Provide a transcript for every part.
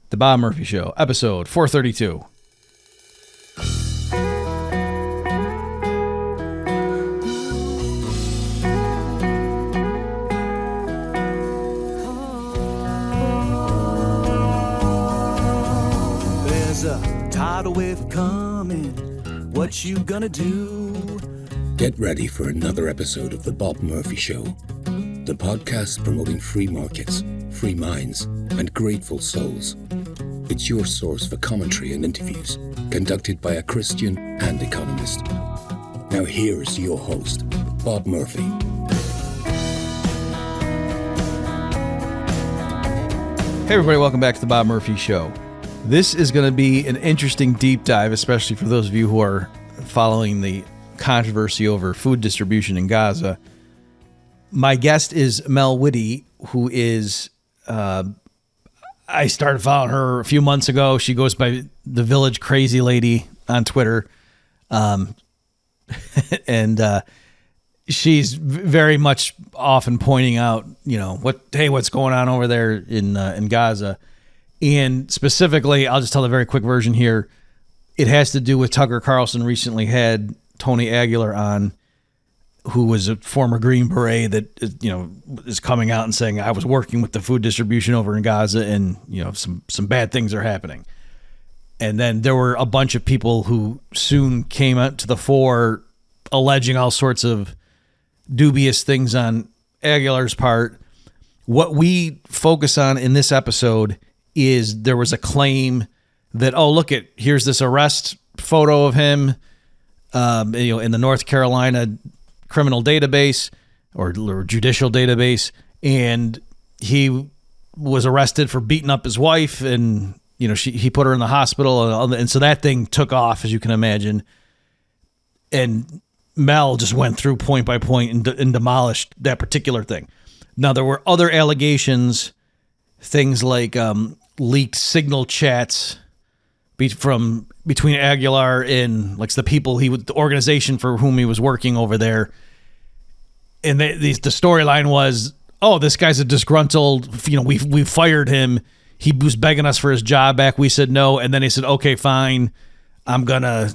The Bob Murphy Show, episode 432. There's a tidal wave coming. What you gonna do? Get ready for another episode of The Bob Murphy Show, the podcast promoting free markets, free minds, and grateful souls. It's your source for commentary and interviews conducted by a Christian and economist. Now here's your host, Bob Murphy. Hey everybody, welcome back to The Bob Murphy Show. This is going to be an interesting deep dive, especially for those of you who are following the controversy over food distribution in Gaza. My guest is Mel Witty, who is... I started following her a few months ago. She goes by the Village Crazy Lady on Twitter. And she's very much often pointing out, what's going on over there in Gaza. And specifically, I'll just tell the very quick version here. It has to do with Tucker Carlson recently had Tony Aguilar on, who was a former Green Beret that, is coming out and saying, I was working with the food distribution over in Gaza and, some bad things are happening. And then there were a bunch of people who soon came out to the fore alleging all sorts of dubious things on Aguilar's part. What we focus on in this episode is there was a claim that, here's this arrest photo of him, in the North Carolina criminal database or judicial database, and he was arrested for beating up his wife, and he put her in the hospital, and so that thing took off, as you can imagine. And Mel just went through point by point and demolished that particular thing. Now there were other allegations, things like leaked signal chats between Aguilar and the people the organization for whom he was working over there. And the storyline was, this guy's a disgruntled, we fired him. He was begging us for his job back. We said no. And then he said, okay, fine. I'm gonna,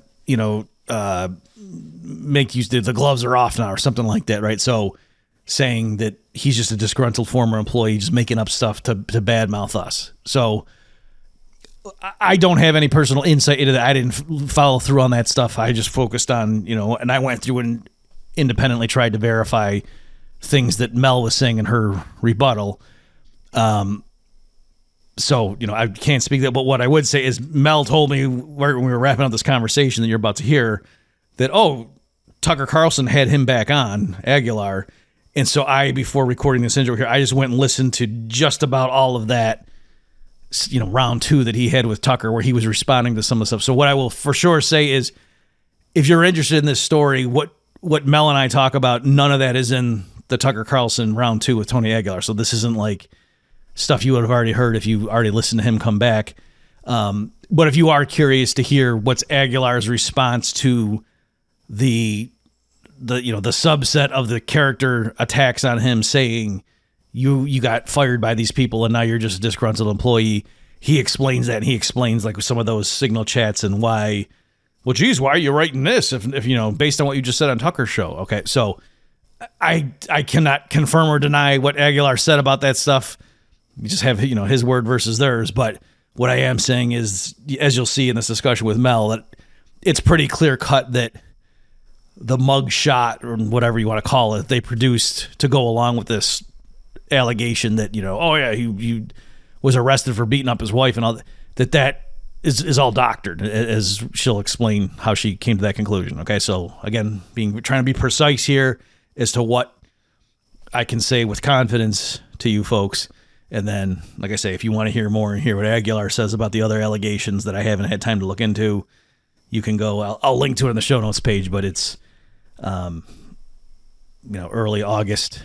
make you, the gloves are off now or something like that. Right. So saying that he's just a disgruntled former employee, just making up stuff to badmouth us. So I don't have any personal insight into that. I didn't follow through on that stuff. I just focused on, and I went through and independently tried to verify things that Mel was saying in her rebuttal. So, I can't speak that, but what I would say is Mel told me when we were wrapping up this conversation that you're about to hear that, Tucker Carlson had him back on, Aguilar. And so before recording this intro here, I just went and listened to just about all of that, round two that he had with Tucker, where he was responding to some of the stuff. So what I will for sure say is, if you're interested in this story, what Mel and I talk about, none of that is in the Tucker Carlson round two with Tony Aguilar. So this isn't like stuff you would have already heard if you already listened to him come back. But if you are curious to hear what's Aguilar's response to the subset of the character attacks on him, saying you got fired by these people and now you're just a disgruntled employee, he explains that, and he explains some of those signal chats and why. Well, geez, why are you writing this if based on what you just said on Tucker's show? Okay, so I cannot confirm or deny what Aguilar said about that stuff. We just have his word versus theirs. But what I am saying is, as you'll see in this discussion with Mel, that it's pretty clear cut that the mug shot, or whatever you want to call it, they produced to go along with this allegation that he was arrested for beating up his wife and all that is all doctored, as she'll explain how she came to that conclusion. Okay, so again, trying to be precise here as to what I can say with confidence to you folks. And then, like I say, if you want to hear more and hear what Aguilar says about the other allegations that I haven't had time to look into, you can go. I'll link to it in the show notes page, but it's early August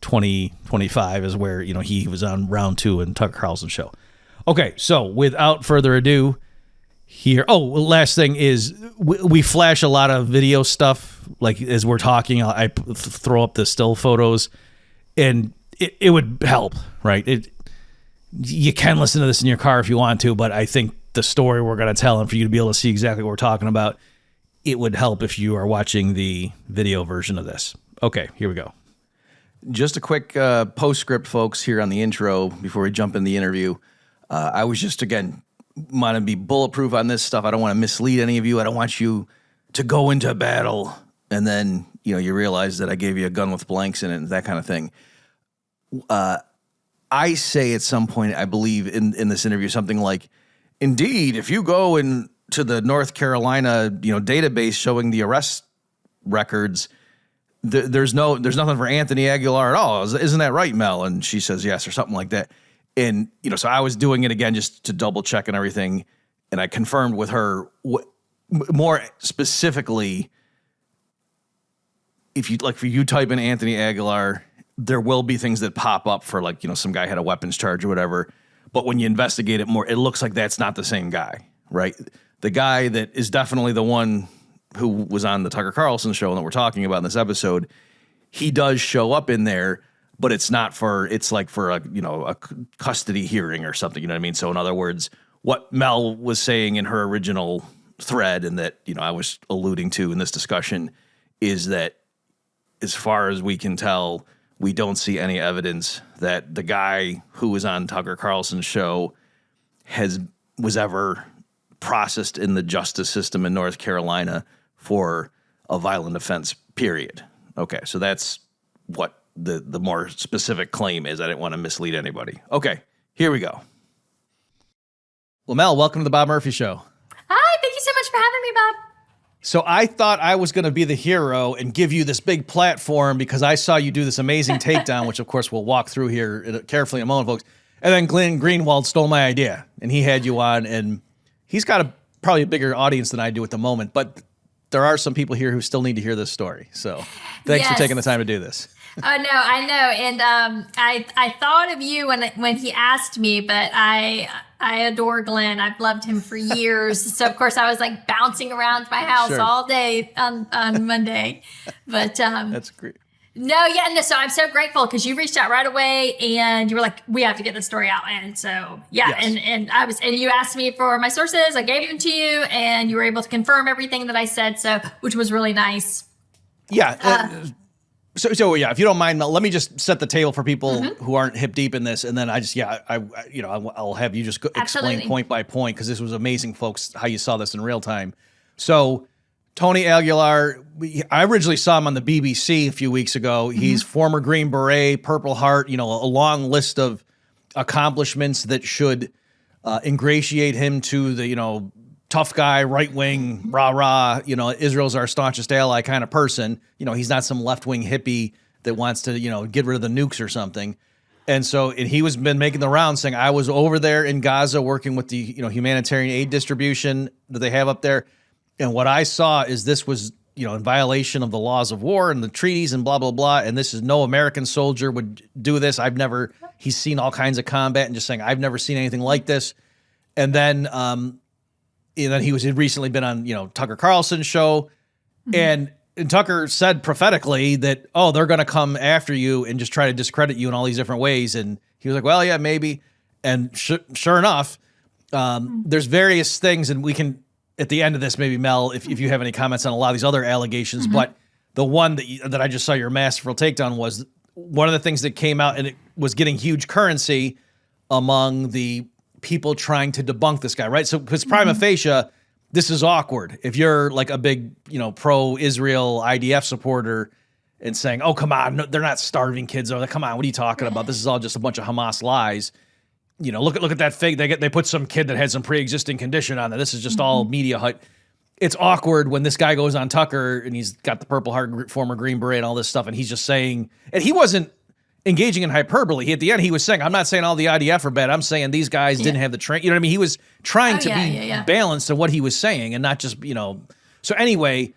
2025 is where he was on round two in Tucker Carlson's show. Okay, so without further ado, here. Last thing is we flash a lot of video stuff. Like as we're talking, I throw up the still photos, and it would help, right? you can listen to this in your car if you want to, but I think the story we're going to tell and for you to be able to see exactly what we're talking about, it would help if you are watching the video version of this. Okay, here we go. Just a quick postscript, folks, here on the intro before we jump in the interview. I was just, again, want to be bulletproof on this stuff. I don't want to mislead any of you. I don't want you to go into battle and then, you realize that I gave you a gun with blanks in it and that kind of thing. I say at some point, I believe in this interview, something like, indeed, if you go into the North Carolina, database showing the arrest records, there's nothing for Anthony Aguilar at all. Isn't that right, Mel? And she says yes, or something like that. And, so I was doing it again just to double check and everything. And I confirmed with her more specifically, if you type in Anthony Aguilar, there will be things that pop up for some guy had a weapons charge or whatever. But when you investigate it more, it looks like that's not the same guy, right? The guy that is definitely the one who was on the Tucker Carlson show and that we're talking about in this episode, he does show up in there, but it's like for a custody hearing or something, you know what I mean? So in other words, what Mel was saying in her original thread and that, I was alluding to in this discussion is that as far as we can tell, we don't see any evidence that the guy who was on Tucker Carlson's show was ever processed in the justice system in North Carolina for a violent offense, period. Okay, so that's what the more specific claim is. I didn't want to mislead anybody. Okay, here we go. Well, Mel, welcome to the Bob Murphy Show. Hi, thank you so much for having me, Bob. So I thought I was going to be the hero and give you this big platform because I saw you do this amazing takedown, which of course we'll walk through here carefully in a moment, folks. And then Glenn Greenwald stole my idea and he had you on, and he's got probably a bigger audience than I do at the moment, but there are some people here who still need to hear this story. So thanks for taking the time to do this. Oh, no, I know. And I thought of you when he asked me, but I adore Glenn. I've loved him for years. So, of course, I was bouncing around my house all day on Monday. But that's great. No, so I'm so grateful because you reached out right away and you were like, we have to get this story out. And so, and you asked me for my sources. I gave them to you and you were able to confirm everything that I said. So, which was really nice. Yeah. So if you don't mind, Mel, let me just set the table for people who aren't hip deep in this, and then I'll have you just explain point by point because this was amazing, folks, how you saw this in real time. So Tony Aguilar, I originally saw him on the BBC a few weeks ago. He's former Green Beret, Purple Heart, a long list of accomplishments that should ingratiate him to the tough guy, right wing, rah, Israel's our staunchest ally kind of person. He's not some left wing hippie that wants to, get rid of the nukes or something. And so he was been making the rounds saying, I was over there in Gaza working with the, humanitarian aid distribution that they have up there. And what I saw is this was, in violation of the laws of war and the treaties and blah, blah, blah. And this is no American soldier would do this. He's seen all kinds of combat and just saying, I've never seen anything like this. And then he had recently been on, Tucker Carlson's show. And Tucker said prophetically that, they're going to come after you and just try to discredit you in all these different ways. And he was like, well, yeah, maybe. And sure enough, there's various things, and we can, at the end of this, maybe Mel, if you have any comments on a lot of these other allegations, but the one that I just saw your masterful takedown was one of the things that came out, and it was getting huge currency among the people trying to debunk this guy, right? So because prima facie, this is awkward. If you're like a big, pro-Israel IDF supporter and saying, oh, come on, no, they're not starving kids. Or come on, what are you talking about? This is all just a bunch of Hamas lies. Look at that fake. They put some kid that had some pre-existing condition on there. This is just all media hype. It's awkward when this guy goes on Tucker and he's got the Purple Heart, former Green Beret and all this stuff. And he's just saying, and he wasn't engaging in hyperbole. At the end, he was saying, I'm not saying all the IDF are bad. I'm saying these guys didn't have the train. You know what I mean? He was trying to be balanced in what he was saying and not just, So anyway,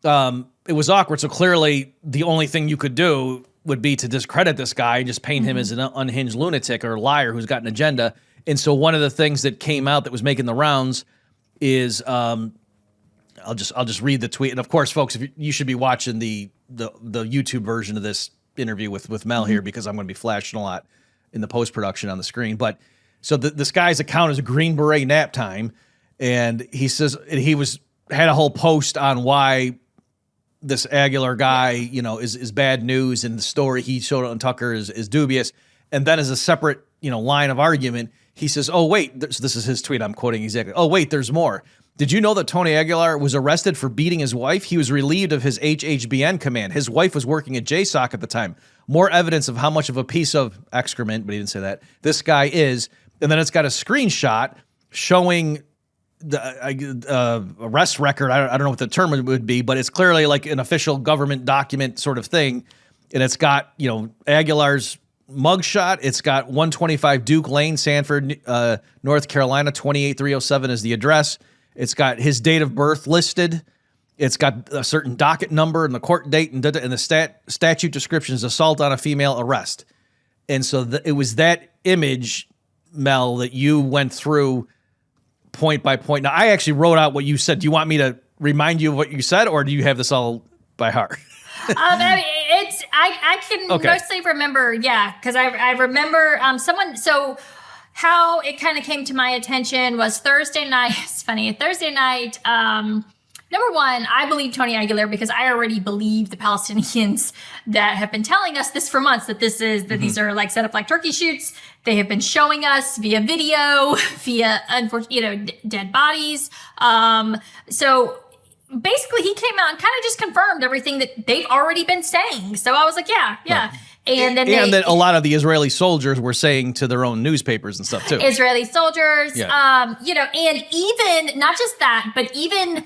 it was awkward. So clearly the only thing you could do would be to discredit this guy and just paint him as an unhinged lunatic or liar who's got an agenda. And so one of the things that came out that was making the rounds is, I'll just read the tweet. And of course, folks, if you should be watching the YouTube version of this interview with Mel here, because I'm going to be flashing a lot. in the post-production on the screen. But so this guy's account is a Green Beret nap time. And he says he had a whole post on why this Aguilar guy, is bad news, and the story he showed on Tucker is dubious. And then as a separate, line of argument, he says, oh, wait, this is his tweet. I'm quoting exactly. Oh, wait, there's more. Did you know that Tony Aguilar was arrested for beating his wife? He was relieved of his HHBN command. His wife was working at JSOC at the time. More evidence of how much of a piece of excrement, but he didn't say that, this guy is. And then it's got a screenshot showing the arrest record. I don't know what the term would be, but it's clearly like an official government document sort of thing. And it's got, Aguilar's mugshot. It's got 125 Duke Lane, Sanford, North Carolina, 28307 is the address. It's got his date of birth listed. It's got a certain docket number and the court date, and the statute description is assault on a female arrest. And so it was that image, Mel, that you went through point by point. Now, I actually wrote out what you said. Do you want me to remind you of what you said, or do you have this all by heart? I can mostly remember, because I remember someone. So how it kind of came to my attention was Thursday night. It's funny. Thursday night. Number one, I believe Tony Aguilar because I already believe the Palestinians that have been telling us this for months, that these are like set up like turkey shoots. They have been showing us via video, via dead bodies. So basically he came out and kind of just confirmed everything that they've already been saying. So I was like, yeah. Right. And then a lot of the Israeli soldiers were saying to their own newspapers and stuff too. Israeli soldiers, and even not just that, but even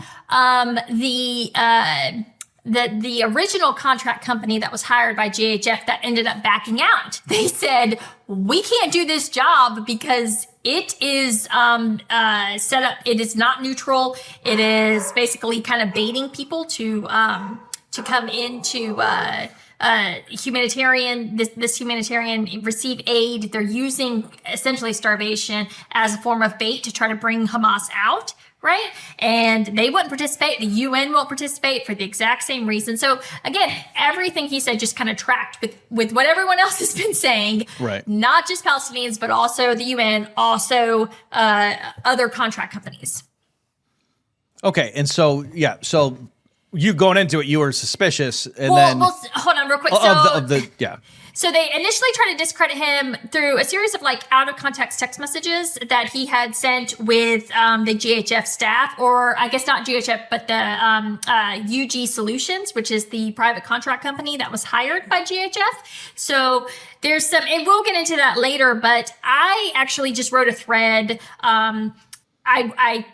the original contract company that was hired by GHF that ended up backing out. They said, we can't do this job because it is set up. It is not neutral. It is basically kind of baiting people to come into humanitarian, this humanitarian receive aid. They're using essentially starvation as a form of bait to try to bring Hamas out, right? And they wouldn't participate. The UN won't participate for the exact same reason. So again, everything he said just kind of tracked with what everyone else has been saying, right? Not just Palestinians, but also the UN, also other contract companies. Okay, and so you going into it, you were suspicious, and then hold on real quick. So they initially tried to discredit him through a series of like out of context text messages that he had sent with the GHF staff, or I guess not GHF, but the UG Solutions, which is the private contract company that was hired by GHF. So there's some, and we'll get into that later, but I actually just wrote a thread. I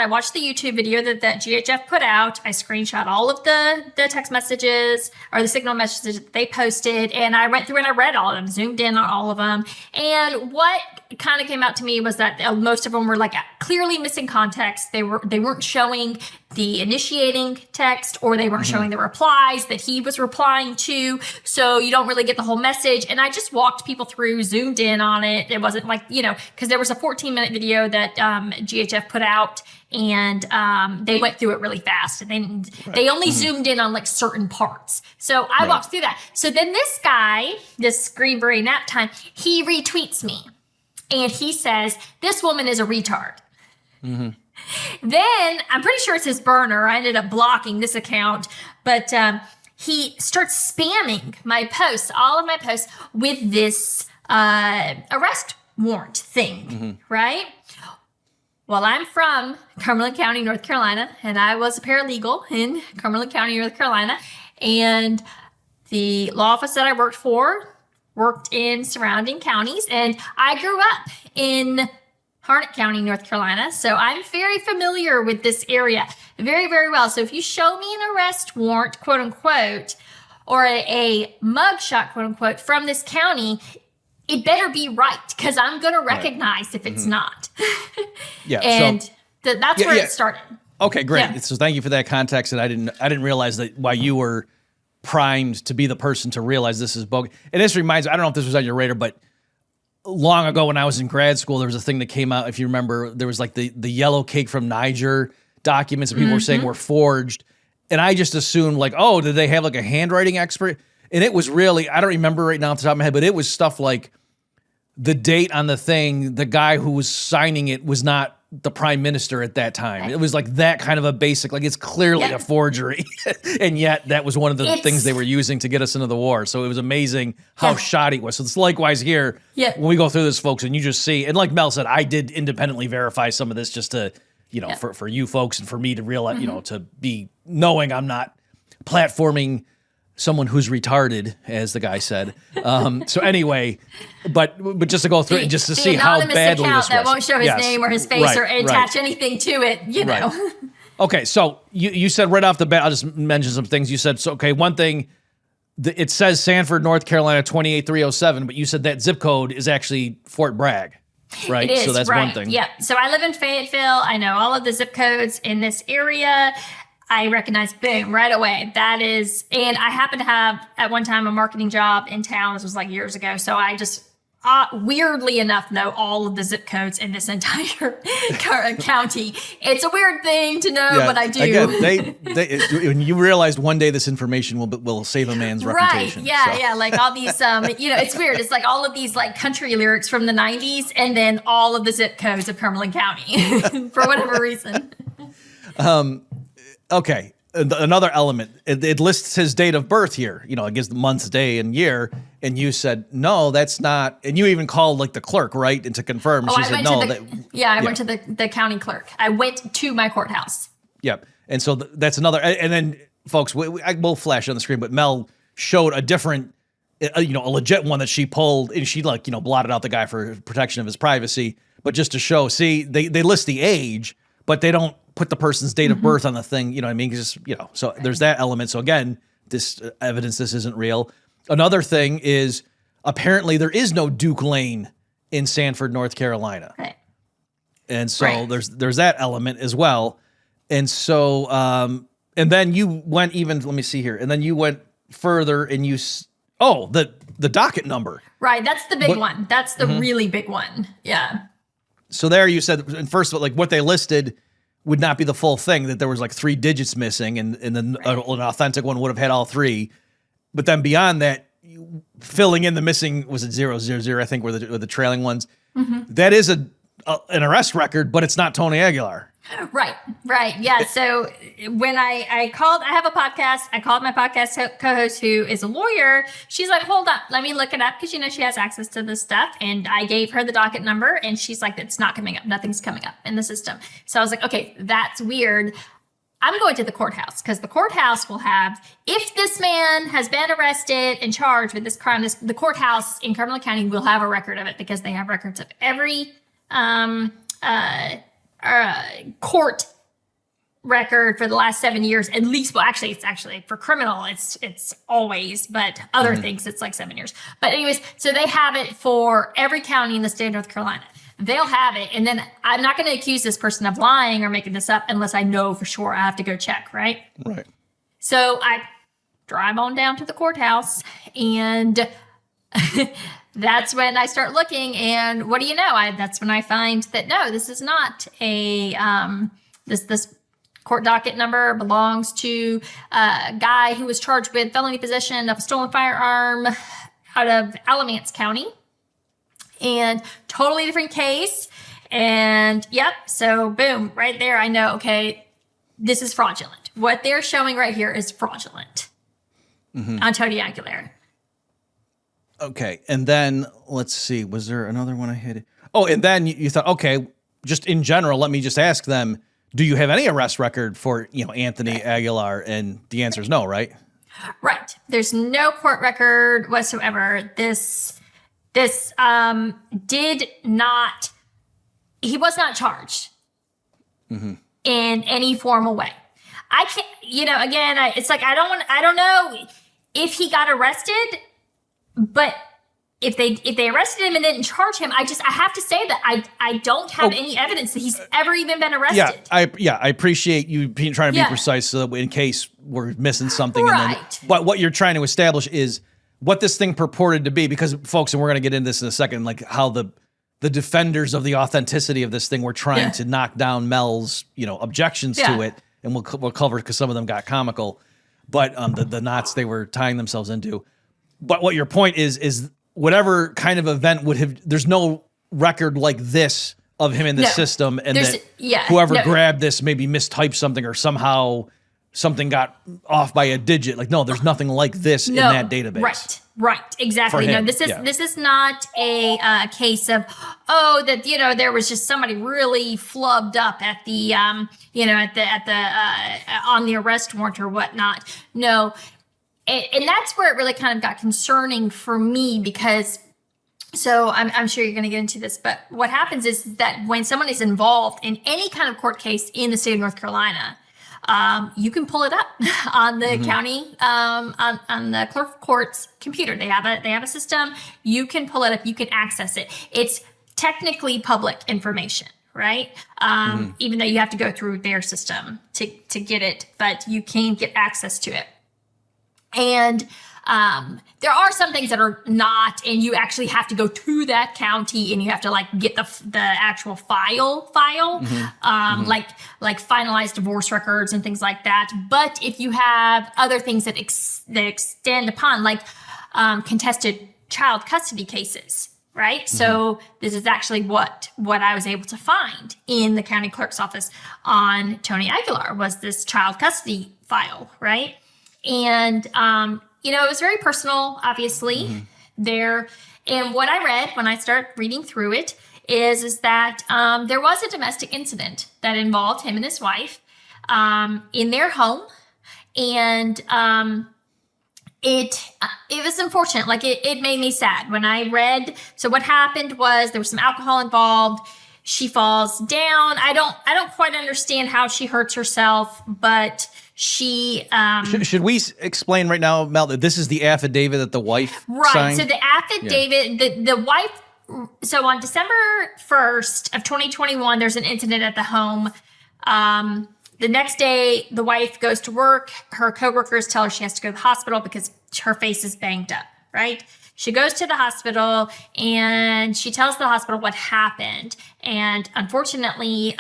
watched the YouTube video that GHF put out. I screenshot all of the text messages or the signal messages that they posted, and I went through and I read all of them, zoomed in on all of them. And what kind of came out to me was that most of them were like clearly missing context. They weren't showing the initiating text, or they weren't showing the replies that he was replying to. So you don't really get the whole message. And I just walked people through, zoomed in on it. It wasn't like, because there was a 14-minute video that GHF put out, and they went through it really fast. And they only zoomed in on like certain parts. So I walked through that. So then this guy, this Green Beret nap time, he retweets me. And he says, this woman is a retard. Mm-hmm. Then, I'm pretty sure it's his burner. I ended up blocking this account. But he starts spamming my posts, all of my posts, with this arrest warrant thing, right? Well, I'm from Cumberland County, North Carolina, and I was a paralegal in Cumberland County, North Carolina. And the law office that I worked for worked in surrounding counties, and I grew up in Harnett County, North Carolina, so I'm very familiar with this area very, very well. So if you show me an arrest warrant, quote unquote, or a mugshot, quote unquote, from this county, it better be right, because I'm going to recognize if it's not. And that's where it started. Okay, great. Yeah. So thank you for that context, and I didn't realize that why you were primed to be the person to realize this is bogus. And this reminds me, I don't know if this was on your radar, but long ago when I was in grad school, there was a thing that came out, if you remember, there was like the yellow cake from Niger documents that people were saying were forged. And I just assumed like, oh, did they have like a handwriting expert? And it was really, I don't remember right now off the top of my head, but it was stuff like the date on the thing, the guy who was signing it was not the prime minister at that time. It was like that kind of a basic, like it's clearly a forgery. And yet that was one of the things they were using to get us into the war. So it was amazing how shoddy it was. So it's likewise here when we go through this, folks, and you just see, and like Mel said, I did independently verify some of this just to, for you folks and for me to realize, to be knowing I'm not platforming someone who's retarded, as the guy said. So anyway, but just to go through it and just to see how badly this was. That won't show his name or his face or attach anything to it, you know. Okay, so you said right off the bat, I'll just mention some things. You said, so okay, one thing, it says Sanford, North Carolina, 28307, but you said that zip code is actually Fort Bragg, right? It is, so that's one thing. Yeah, so I live in Fayetteville. I know all of the zip codes in this area. I recognize, boom, right away. That is, and I happen to have at one time a marketing job in town. This was like years ago. So I just weirdly enough know all of the zip codes in this entire county. It's a weird thing to know, but I do. Again, when you realized one day this information will save a man's reputation. Right, yeah, like all these, it's weird. It's like all of these like country lyrics from the 90s and then all of the zip codes of Cumberland County for whatever reason. Okay, another element. It lists his date of birth here. It gives the month, day, and year. And you said, no, that's not. And you even called like the clerk, right? And to confirm, she said, no. I went to the county clerk. I went to my courthouse. Yep. And so that's another. And then, folks, we'll flash on the screen, but Mel showed a different, a legit one that she pulled. And she blotted out the guy for protection of his privacy. But just to show, see, they list the age, but they don't put the person's date of birth on the thing, so there's that element. So again, this evidence, this isn't real. Another thing is apparently there is no Duke Lane in Sanford, North Carolina. Right. And so there's that element as well. And so, and then you went let me see here. And then you went further and the docket number. Right. That's the big one. That's the really big one. Yeah. So there you said, and first of all, like what they listed would not be the full thing, that there was like 3 digits missing, and then an authentic one would have had all 3. But then beyond that, filling in the missing, was it 000, I think, were the trailing ones. That is an arrest record, but it's not Tony Aguilar. Right. Yeah. So when I called, I have a podcast. I called my podcast co-host who is a lawyer. She's like, hold up, let me look it up. Cause she has access to this stuff. And I gave her the docket number and she's like, it's not coming up. Nothing's coming up in the system. So I was like, okay, that's weird. I'm going to the courthouse because the courthouse will have, if this man has been arrested and charged with this crime, the courthouse in Cumberland County will have a record of it because they have records of every, court record for the last 7 years, at least. Well, actually, it's actually for criminal. It's always, but other things, it's like 7 years. But anyways, so they have it for every county in the state of North Carolina. They'll have it. And then I'm not going to accuse this person of lying or making this up unless I know for sure. I have to go check, right? Right. So I drive on down to the courthouse and that's when I start looking, and what do you know? That's when I find that no, this is not a this court docket number belongs to a guy who was charged with felony possession of a stolen firearm out of Alamance County, and totally different case. And yep, so boom, right there, I know. Okay, this is fraudulent. What they're showing right here is fraudulent on Tony Aguilar. Okay, and then let's see, was there another one I hit? Oh, and then you thought, okay, just in general, let me just ask them, do you have any arrest record for, Anthony Aguilar? And the answer is no, right? Right. There's no court record whatsoever. This did not, he was not charged in any formal way. I can't, again, it's like, I don't know if he got arrested. But if they arrested him and didn't charge him, I have to say that I don't have any evidence that he's ever even been arrested. I appreciate you trying to be precise so that in case we're missing something. Right. And then, but what you're trying to establish is what this thing purported to be, because folks, and we're going to get into this in a second, like how the defenders of the authenticity of this thing were trying to knock down Mel's, objections to it. And we'll cover because some of them got comical, but the knots they were tying themselves into. But what your point is whatever kind of event would have, there's no record like this of him in the system, and that whoever grabbed this maybe mistyped something or somehow something got off by a digit. Like, no, there's nothing like this in that database. Right, exactly. No, this is not a case of there was just somebody really flubbed up at the on the arrest warrant or whatnot. No, and that's where it really kind of got concerning for me, because. So I'm sure you're going to get into this, but what happens is that when someone is involved in any kind of court case in the state of North Carolina, you can pull it up on the county, on the clerk of court's computer. They have a system. You can pull it up. You can access it. It's technically public information, right? Even though you have to go through their system to get it, but you can get access to it. And there are some things that are not, and you actually have to go to that county and you have to like get the actual file, like finalized divorce records and things like that. But if you have other things that extend upon, like contested child custody cases, right? So this is actually what I was able to find in the county clerk's office on Tony Aguilar, was this child custody file, right? And it was very personal, obviously, there. And what I read when I started reading through it is that there was a domestic incident that involved him and his wife in their home. And it was unfortunate. Like, it made me sad when I read. So what happened was there was some alcohol involved. She falls down. I don't quite understand how she hurts herself, but she should we explain right now, Mel, that this is the affidavit that the wife signed? So the affidavit, the wife. So on December 1st of 2021, there's an incident at the home. The next day, the wife goes to work. Her coworkers tell her she has to go to the hospital because her face is banged up, right? She goes to the hospital and she tells the hospital what happened. And unfortunately,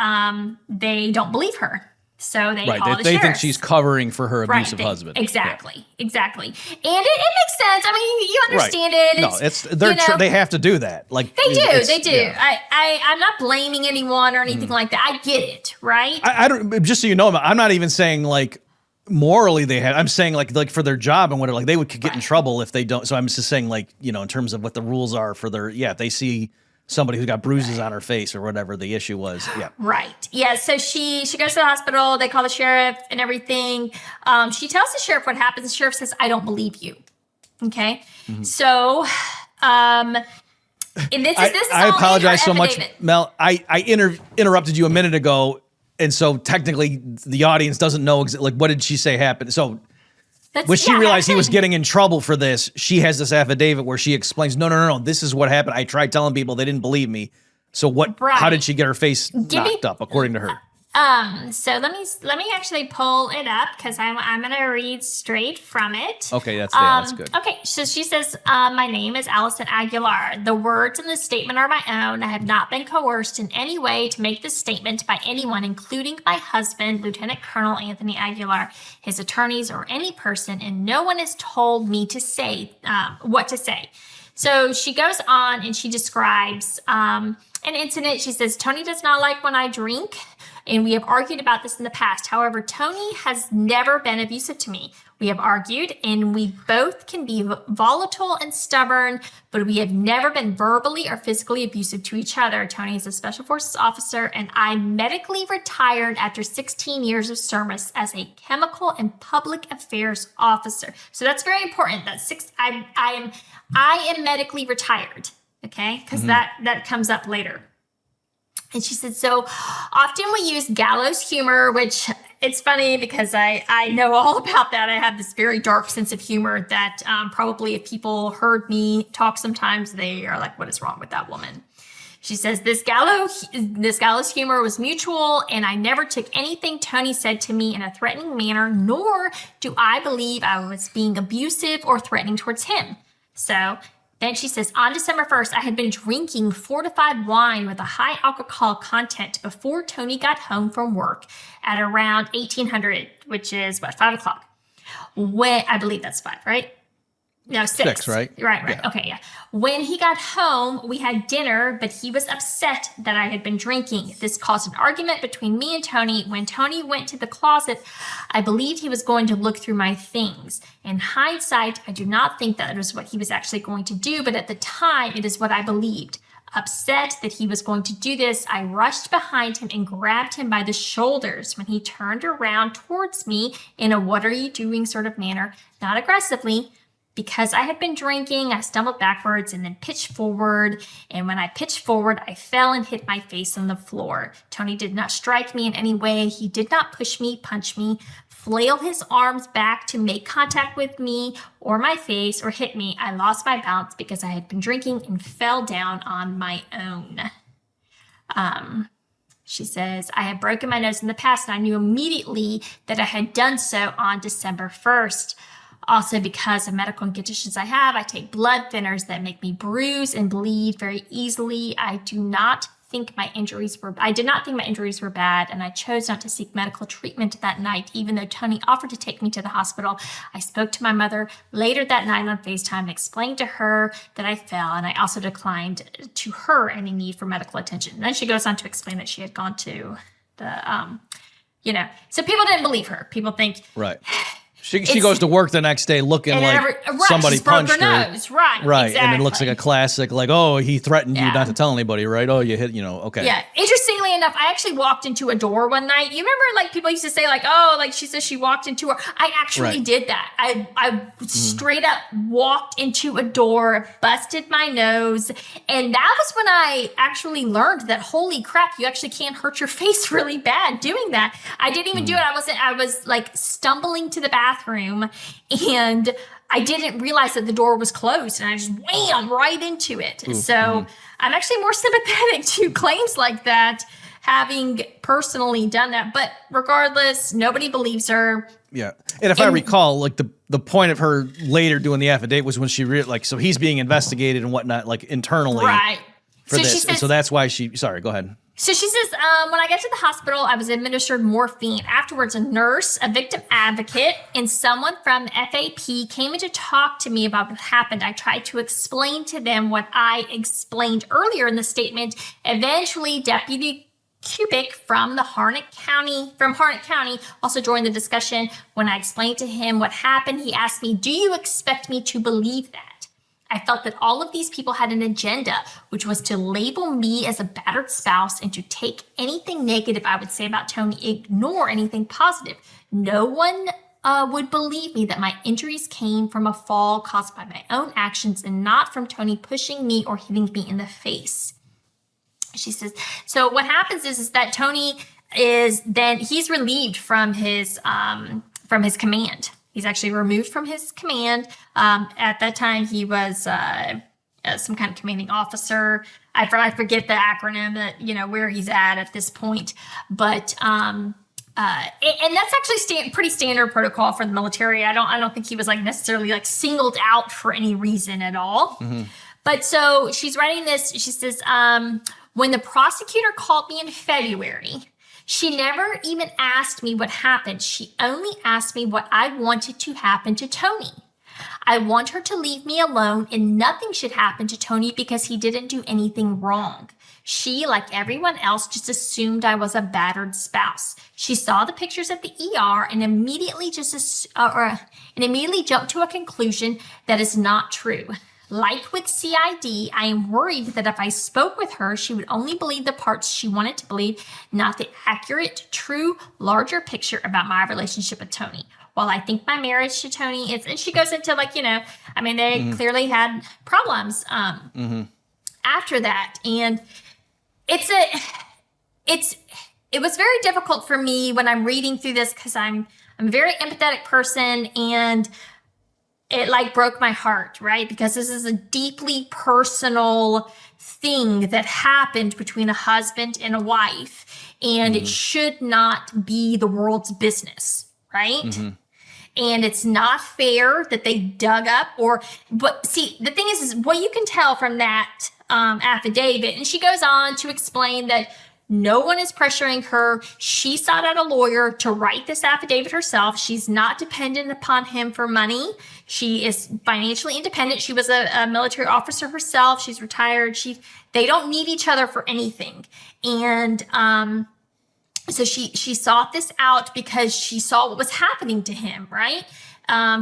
they don't believe her. So they call the sheriff. They think she's covering for her abusive husband. Exactly. And it makes sense. I mean, you understand it. No, they have to do that. Like they do. Yeah. I'm not blaming anyone or anything like that. I get it, right? I don't. Just so you know, I'm not even saying like morally they had. I'm saying like for their job and whatever. Like they would get in trouble if they don't. So I'm just saying like in terms of what the rules are for their. Yeah, if they see somebody who got bruises on her face or whatever the issue was. Yeah. Right. Yeah. So she goes to the hospital. They call the sheriff and everything. She tells the sheriff what happens. The sheriff says, "I don't believe you." Okay. So, and this is I apologize so much, Mel. I interrupted you a minute ago, and so technically the audience doesn't know like what did she say happened. So. When she realized he was getting in trouble for this, she has this affidavit where she explains, no, this is what happened. I tried telling people, they didn't believe me. So what? Right. How did she get her face knocked up, according to her? So let me actually pull it up because I'm going to read straight from it. Okay, that's good. Okay, so she says, my name is Allison Aguilar. The words in this statement are my own. I have not been coerced in any way to make this statement by anyone, including my husband, Lieutenant Colonel Anthony Aguilar, his attorneys, or any person, and no one has told me to say what to say. So she goes on and she describes an incident. She says, Tony does not like when I drink, and we have argued about this in the past. However, Tony has never been abusive to me. We have argued, and we both can be volatile and stubborn, but we have never been verbally or physically abusive to each other. Tony is a Special Forces officer, and I medically retired after 16 years of service as a chemical and public affairs officer. So that's very important. I am medically retired, okay? Because that comes up later. And she said, so often we use gallows humor, which it's funny because I know all about that. I have this very dark sense of humor that probably if people heard me talk sometimes, they are like, what is wrong with that woman? She says, this gallows humor was mutual, and I never took anything Tony said to me in a threatening manner, nor do I believe I was being abusive or threatening towards him. So then she says, on December 1st, I had been drinking fortified wine with a high alcohol content before Tony got home from work at around 1800, which is 5 o'clock. When I believe that's 5, right? No, 6. 6, right? Right. Yeah. Okay, yeah. When he got home, we had dinner, but he was upset that I had been drinking. This caused an argument between me and Tony. When Tony went to the closet, I believed he was going to look through my things. In hindsight, I do not think that was what he was actually going to do, but at the time, it is what I believed. Upset that he was going to do this, I rushed behind him and grabbed him by the shoulders when he turned around towards me in a "what are you doing" sort of manner, not aggressively. Because I had been drinking, I stumbled backwards and then pitched forward. And when I pitched forward, I fell and hit my face on the floor. Tony did not strike me in any way. He did not push me, punch me, flail his arms back to make contact with me or my face or hit me. I lost my balance because I had been drinking and fell down on my own. She says, I had broken my nose in the past and I knew immediately that I had done so on December 1st. Also, because of medical conditions I have, I take blood thinners that make me bruise and bleed very easily. I did not think my injuries were bad, and I chose not to seek medical treatment that night, even though Tony offered to take me to the hospital. I spoke to my mother later that night on FaceTime and explained to her that I fell, and I also declined to her any need for medical attention. And then she goes on to explain that she had gone to the, so people didn't believe her. People think, Right. She goes to work the next day looking like somebody punched her. Nose. Right, exactly. And it looks like a classic, like, oh, he threatened you not to tell anybody, right? Oh, you hit, okay. Yeah. Interestingly enough, I actually walked into a door one night. You remember, like, people used to say, like, oh, like, she says she walked into her. I actually did that. I straight up walked into a door, busted my nose, and that was when I actually learned that, holy crap, you actually can hurt your face really bad doing that. I didn't even do it. I was, like, stumbling to the bathroom, and I didn't realize that the door was closed, and I just wham right into it. So I'm actually more sympathetic to claims like that, having personally done that. But regardless, nobody believes her. Yeah. And if I recall, like the point of her later doing the affidavit was when she so he's being investigated and whatnot, like internally. Right. For this. And so that's why sorry, go ahead. So she says, when I got to the hospital, I was administered morphine. Afterwards, a nurse, a victim advocate, and someone from FAP came in to talk to me about what happened. I tried to explain to them what I explained earlier in the statement. Eventually, Deputy Kubik from Harnett County also joined the discussion. When I explained to him what happened, he asked me, "Do you expect me to believe that?" I felt that all of these people had an agenda, which was to label me as a battered spouse and to take anything negative I would say about Tony, ignore anything positive. No one would believe me that my injuries came from a fall caused by my own actions and not from Tony pushing me or hitting me in the face. She says, so what happens is that Tony he's relieved from his command. He's actually removed from his command. At that time, he was some kind of commanding officer. I forget the acronym that, where he's at this point. But and that's actually pretty standard protocol for the military. I don't think he was necessarily singled out for any reason at all. Mm-hmm. But so she's writing this. She says, when the prosecutor called me in February, she never even asked me what happened. She only asked me what I wanted to happen to Tony. I want her to leave me alone and nothing should happen to Tony because he didn't do anything wrong. She, like everyone else, just assumed I was a battered spouse. She saw the pictures at the ER and immediately jumped to a conclusion that is not true. Like with CID, I am worried that if I spoke with her, she would only believe the parts she wanted to believe, not the accurate, true, larger picture about my relationship with Tony. While I think my marriage to Tony is, and she goes into they clearly had problems after that. And it was very difficult for me when I'm reading through this because I'm a very empathetic person and it broke my heart, right? Because this is a deeply personal thing that happened between a husband and a wife, and it should not be the world's business, right? Mm-hmm. And it's not fair that they dug up but see, the thing is what you can tell from that affidavit, and she goes on to explain that No one is pressuring her. She sought out a lawyer to write this affidavit herself. She's not dependent upon him for money. She is financially independent. She was a military officer herself. She's retired. They don't need each other for anything. And so she sought this out because she saw what was happening to him, right?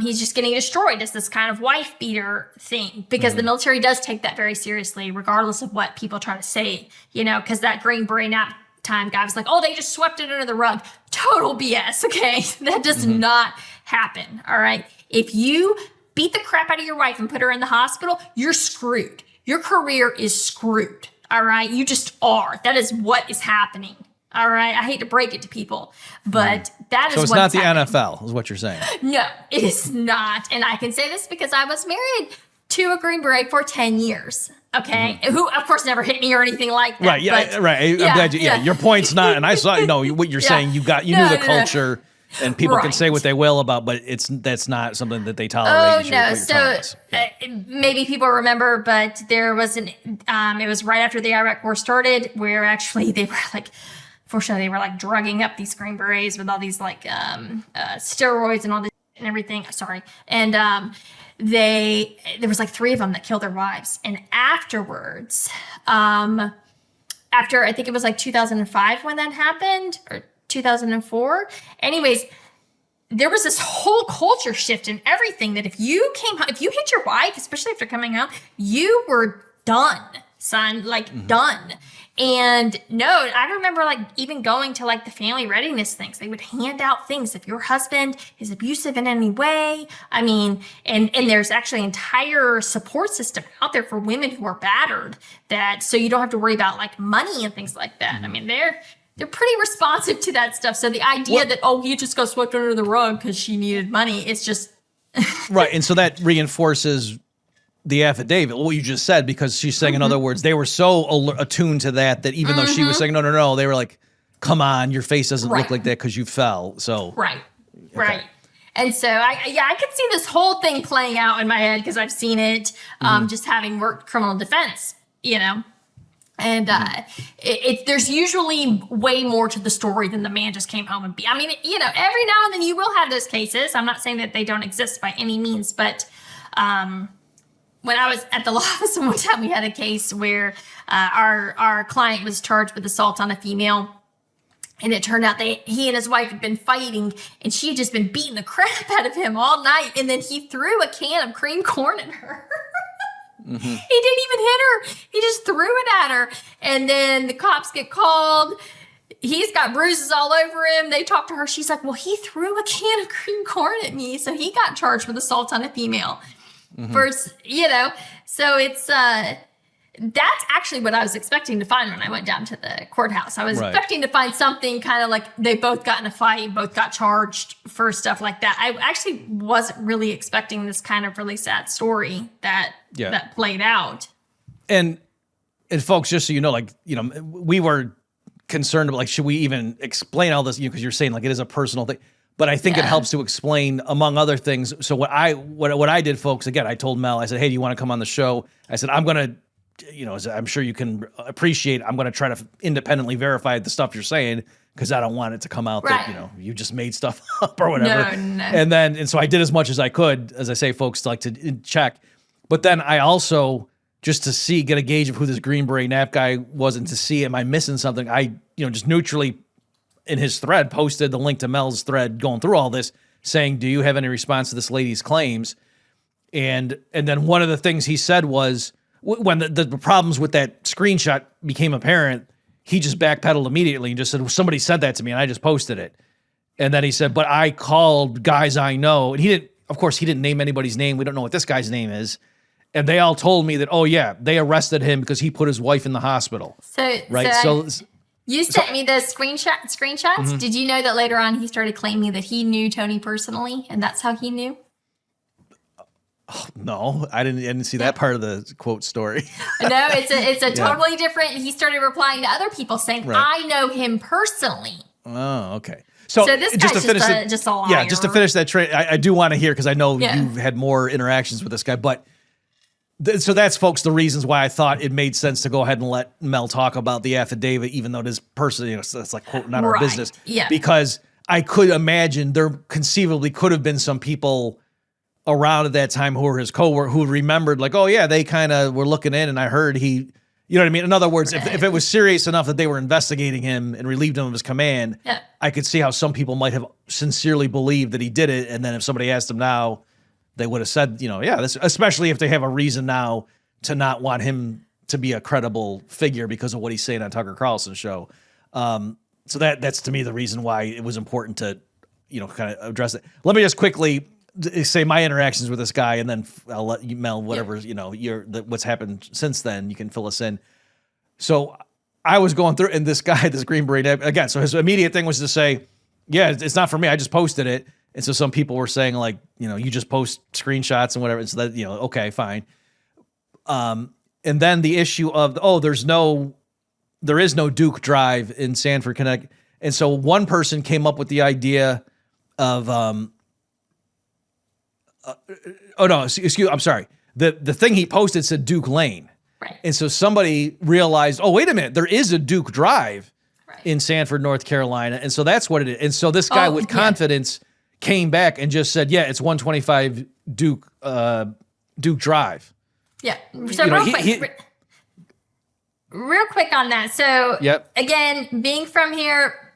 He's just getting destroyed as this kind of wife beater thing, because the military does take that very seriously, regardless of what people try to say, because that Green Beret nap time guy was like, oh, they just swept it under the rug. Total BS. Okay. That does not happen. All right. If you beat the crap out of your wife and put her in the hospital, you're screwed. Your career is screwed. All right. You just are. That is what is happening. All right. I hate to break it to people, but that is so it's not the NFL is what you're saying. No, it is not. And I can say this because I was married to a Green Beret for 10 years. Okay. Who, of course, never hit me or anything like that. Right. Yeah. But, right. I'm glad your point's not, and I saw, what you're saying, you knew the culture and people can say what they will about, but that's not something that they tolerate. Oh, no. So maybe people remember, but there was it was right after the Iraq war started, where actually they were like, fortunately, they were like drugging up these Green Berets with all these like steroids and all this and everything. Sorry. And there was like 3 of them that killed their wives. And afterwards, after I think it was like 2005 when that happened, or 2004. Anyways, there was this whole culture shift in everything that if you hit your wife, especially after coming out, you were done, son, like done. And no, I remember like even going to like the family readiness things. They would hand out things if your husband is abusive in any way. I mean, and there's actually an entire support system out there for women who are battered, that so you don't have to worry about like money and things like that. I mean, they're pretty responsive to that stuff. So the idea that, you just got swept under the rug because she needed money, it's just right. And so that reinforces the affidavit, what you just said, because she's saying, in other words, they were so attuned to that even though she was saying, no, they were like, come on, your face doesn't look like that because you fell. So right. And so I could see this whole thing playing out in my head because I've seen it, just having worked criminal defense, And there's usually way more to the story than the man just came home and beat. I mean, every now and then you will have those cases. I'm not saying that they don't exist by any means, but when I was at the law office one time, we had a case where our client was charged with assault on a female. And it turned out he and his wife had been fighting, and she had just been beating the crap out of him all night. And then he threw a can of cream corn at her. He didn't even hit her. He just threw it at her. And then the cops get called. He's got bruises all over him. They talk to her. She's like, well, he threw a can of cream corn at me. So he got charged with assault on a female. First, so it's, that's actually what I was expecting to find when I went down to the courthouse. I was expecting to find something kind of like they both got in a fight, both got charged for stuff like that. I actually wasn't really expecting this kind of really sad story that played out. And folks, just so you know, we were concerned about, should we even explain all this? Because you're saying, it is a personal thing. But I think it helps to explain, among other things. So what I did, folks, again, I told Mel, I said, hey, do you want to come on the show? I said, I'm going to, I'm sure you can appreciate, I'm going to try to independently verify the stuff you're saying, because I don't want it to come out that, you just made stuff up or whatever. No. And so I did as much as I could, as I say, folks, to check. But then I also, just to get a gauge of who this Green Beret nap guy was, and to see, am I missing something? I, just neutrally in his thread posted the link to Mel's thread going through all this, saying, do you have any response to this lady's claims? And then one of the things he said was, when the problems with that screenshot became apparent, he just backpedaled immediately and just said, well, somebody said that to me and I just posted it. And then he said, but I called guys I know. And he didn't name anybody's name. We don't know what this guy's name is. And they all told me that, they arrested him because he put his wife in the hospital. You sent me the screenshots. Mm-hmm. Did you know that later on he started claiming that he knew Tony personally, and that's how he knew? Oh, no, I didn't see that part of the quote story. No, it's a totally different. He started replying to other people saying, I know him personally. Oh, okay. So this guy's just a liar. Yeah, just to finish that train, I do want to hear, because I know you've had more interactions with this guy, but So that's, folks, the reasons why I thought it made sense to go ahead and let Mel talk about the affidavit, even though this person, it's like, quote, not our business. Yeah. Because I could imagine there conceivably could have been some people around at that time who were his coworkers who remembered, like, oh yeah, they kind of were looking in and I heard he, you know what I mean? In other words, if it was serious enough that they were investigating him and relieved him of his command, I could see how some people might have sincerely believed that he did it. And then if somebody asked him now, they would have said, this, especially if they have a reason now to not want him to be a credible figure because of what he's saying on Tucker Carlson's show. So that's to me the reason why it was important to, kind of address it. Let me just quickly say my interactions with this guy, and then I'll let you, Mel, whatever, what's happened since then, you can fill us in. So I was going through, and this guy, this Green Beret, again, so his immediate thing was to say, yeah, it's not for me. I just posted it. And so some people were saying, like, you just post screenshots and whatever. And so that, okay, fine. And then the issue of, there is no Duke Drive in Sanford, Connecticut. And so one person came up with the idea of, I'm sorry. The thing he posted said Duke Lane. Right. And so somebody realized, wait a minute, there is a Duke Drive in Sanford, North Carolina. And so that's what it is. And so this guy with confidence came back and just said, yeah, it's 125 Duke Drive. Yeah. So real quick on that. So again, being from here,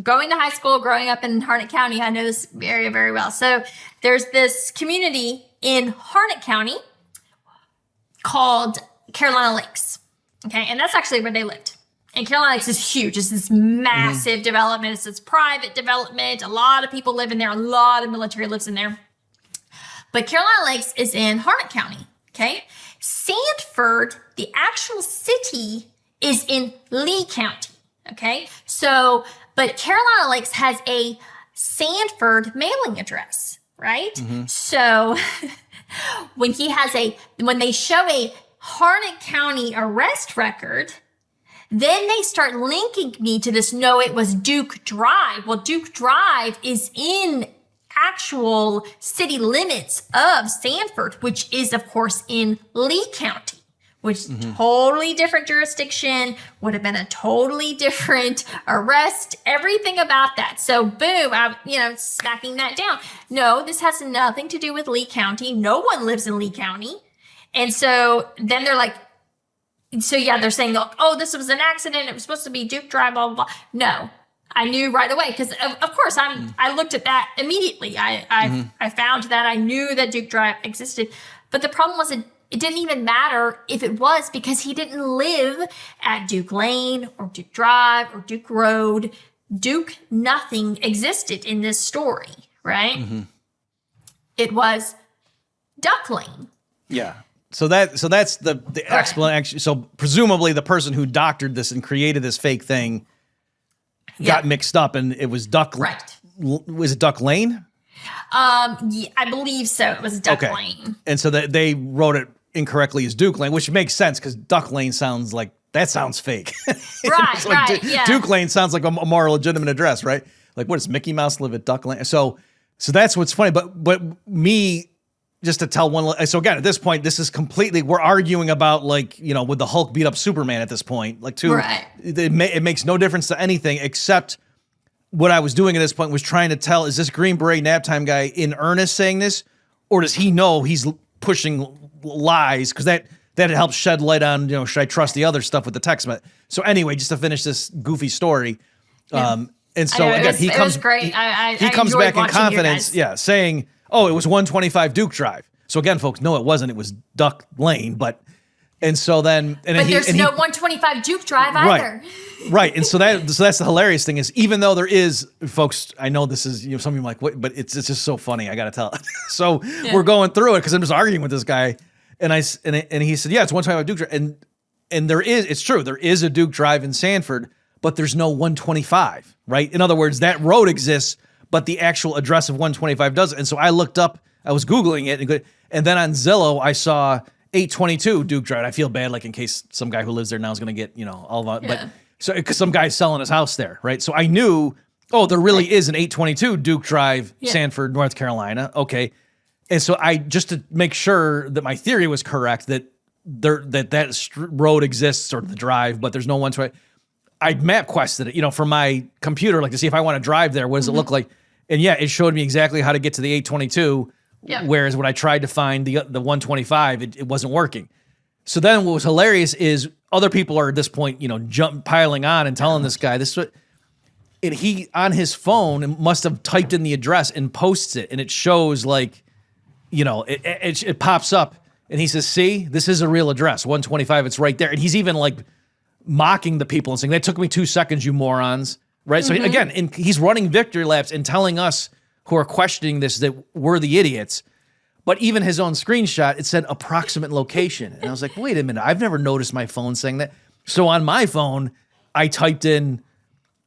going to high school, growing up in Harnett County, I know this area very well. So there's this community in Harnett County called Carolina Lakes. Okay. And that's actually where they lived. And Carolina Lakes is huge. It's this massive development. It's this private development. A lot of people live in there. A lot of military lives in there. But Carolina Lakes is in Harnett County, okay? Sanford, the actual city, is in Lee County, okay? So, but Carolina Lakes has a Sanford mailing address, right? So when they show a Harnett County arrest record, then they start linking me to this, no, it was Duke Drive. Well, Duke Drive is in actual city limits of Sanford, which is, of course, in Lee County, which is totally different jurisdiction, would have been a totally different arrest, everything about that. So boom, I'm, smacking that down. No, this has nothing to do with Lee County. No one lives in Lee County. And so then they're like, they're saying, this was an accident. It was supposed to be Duke Drive, blah, blah, blah. No, I knew right away because, of course, I looked at that immediately. I found that I knew that Duke Drive existed. But the problem was it didn't even matter if it was because he didn't live at Duke Lane or Duke Drive or Duke Road. Duke nothing existed in this story, right? It was Duck Lane. Yeah. So that's the explanation. So presumably the person who doctored this and created this fake thing got mixed up, and it was Duck. Right. Was it Duck Lane? I believe so. It was Duck Lane. And so they wrote it incorrectly as Duke Lane, which makes sense because Duck Lane sounds fake. Right. Duke Lane sounds like a more legitimate address, right? Like, what does Mickey Mouse live at Duck Lane? So that's what's funny. But me. Just to tell one, so again, at this point, this is completely, we're arguing about would the Hulk beat up Superman at this point? It makes no difference to anything except what I was doing at this point was trying to tell, is this Green Beret nap time guy in earnest saying this? Or does he know he's pushing lies? Because that helps shed light on, should I trust the other stuff with the text message? So anyway, just to finish this goofy story. And so again, he comes back in confidence, saying, it was 125 Duke Drive. So again, folks, no, it wasn't. It was Duck Lane. But there's no 125 Duke Drive either. Right. And so that's the hilarious thing is, even though there is, folks, I know this is, some of you are like, what? But it's just so funny. I got to tell it. So we're going through it because I'm just arguing with this guy. And he said, yeah, it's 125 Duke Drive. And it's true. There is a Duke Drive in Sanford, but there's no 125, right? In other words, that road exists, but the actual address of 125 doesn't. And so I looked up, I was Googling it, and then on Zillow, I saw 822 Duke Drive. I feel bad, in case some guy who lives there now is going to get, all of it. But so, because some guy's selling his house there, right? So I knew, there really is an 822 Duke Drive, Sanford, North Carolina. Okay. And so I, just to make sure that my theory was correct, that road exists, or the drive, but there's no one to, I map quested it, from my computer, like to see if I want to drive there, what does it look like? And yeah, it showed me exactly how to get to the 822. Yep. Whereas when I tried to find the 125, it wasn't working. So then what was hilarious is other people are at this point, piling on and telling this guy this. And he, on his phone, must have typed in the address and posts it. And it shows like, it pops up and he says, see, this is a real address, 125. It's right there. And he's even like mocking the people and saying, that took me 2 seconds, you morons. Right. So again, he's running victory laps and telling us who are questioning this that we're the idiots. But even his own screenshot, it said approximate location. And I was like, wait a minute, I've never noticed my phone saying that. So on my phone, I typed in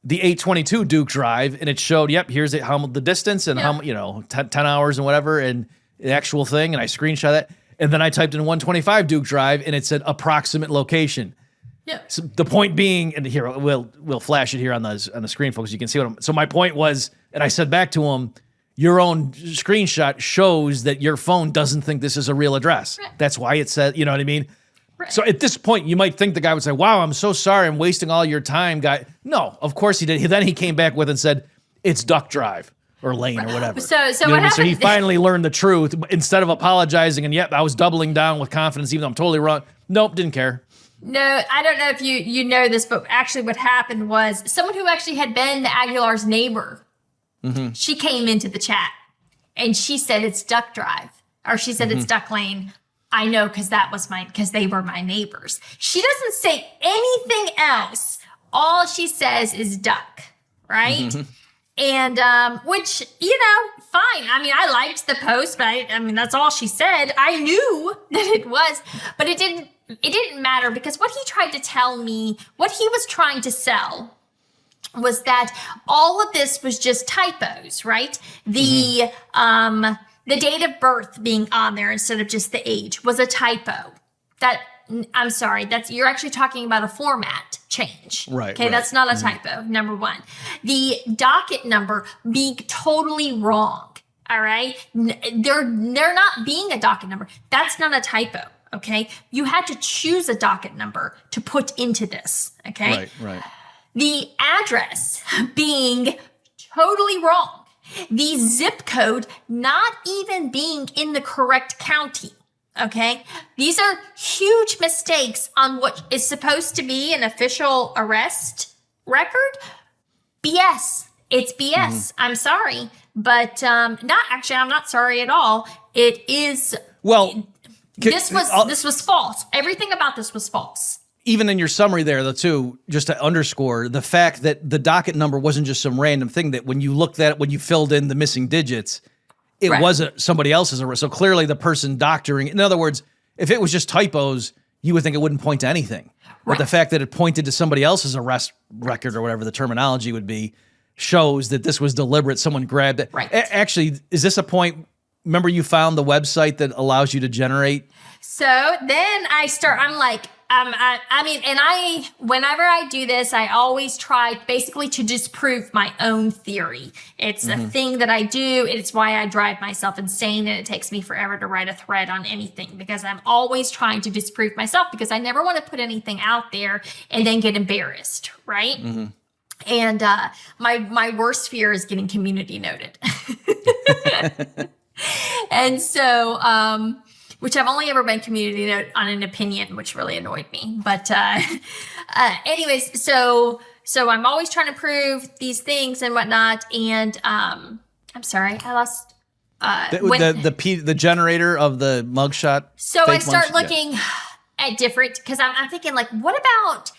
the 822 Duke Drive, and it showed, yep, here's how the distance and how 10 hours and whatever, and the actual thing, and I screenshot that. And then I typed in 125 Duke Drive, and it said approximate location. Yeah. So the point being, and here we'll flash it here on the screen, folks. You can see what so my point was, and I said back to him, your own screenshot shows that your phone doesn't think this is a real address. Right. That's why it said, you know what I mean? Right. So at this point, you might think the guy would say, wow, I'm so sorry, I'm wasting all your time, guy. No, of course he did. Then he came back with and said, it's Duck Drive or Lane or whatever. So what happened? So he finally learned the truth instead of apologizing and, yep, I was doubling down with confidence, even though I'm totally wrong. Nope, didn't care. No, I don't know if you know this, but actually what happened was someone who actually had been Aguilar's neighbor, she came into the chat and she said it's Duck Drive, or she said it's Duck Lane. I know because they were my neighbors. She doesn't say anything else. All she says is duck, right? And which, fine. I mean, I liked the post, but I mean, that's all she said. I knew that it was, but it didn't matter because what he tried to tell me, what he was trying to sell was that all of this was just typos, right? The date of birth being on there instead of just the age was a typo. I'm sorry, you're actually talking about a format change. Right. Okay, that's not a typo, number one. The docket number being totally wrong. All right. They're not being a docket number. That's not a typo. Okay. You had to choose a docket number to put into this. Okay. Right. The address being totally wrong. The zip code not even being in the correct county. Okay. These are huge mistakes on what is supposed to be an official arrest record. BS. It's BS. I'm sorry. But I'm not sorry at all. It is. Well, this was false. Everything about this was false. Even in your summary there, though, too, just to underscore the fact that the docket number wasn't just some random thing, that when you looked at it, when you filled in the missing digits, it wasn't somebody else's arrest. So clearly the person doctoring, in other words, if it was just typos, you would think it wouldn't point to anything. But the fact that it pointed to somebody else's arrest record or whatever the terminology would be shows that this was deliberate. Someone grabbed it. Right. Actually, is this a point? Remember you found the website that allows you to generate? So then I'm like, whenever I do this, I always try basically to disprove my own theory. It's a thing that I do. It's why I drive myself insane, and it takes me forever to write a thread on anything because I'm always trying to disprove myself because I never want to put anything out there and then get embarrassed, right? And my worst fear is getting community noted. And so, which I've only ever been community note on an opinion, which really annoyed me. But anyways, so I'm always trying to prove these things and whatnot. And I'm sorry, I lost the generator of the mugshot. So I start looking at different because I'm thinking like, what about?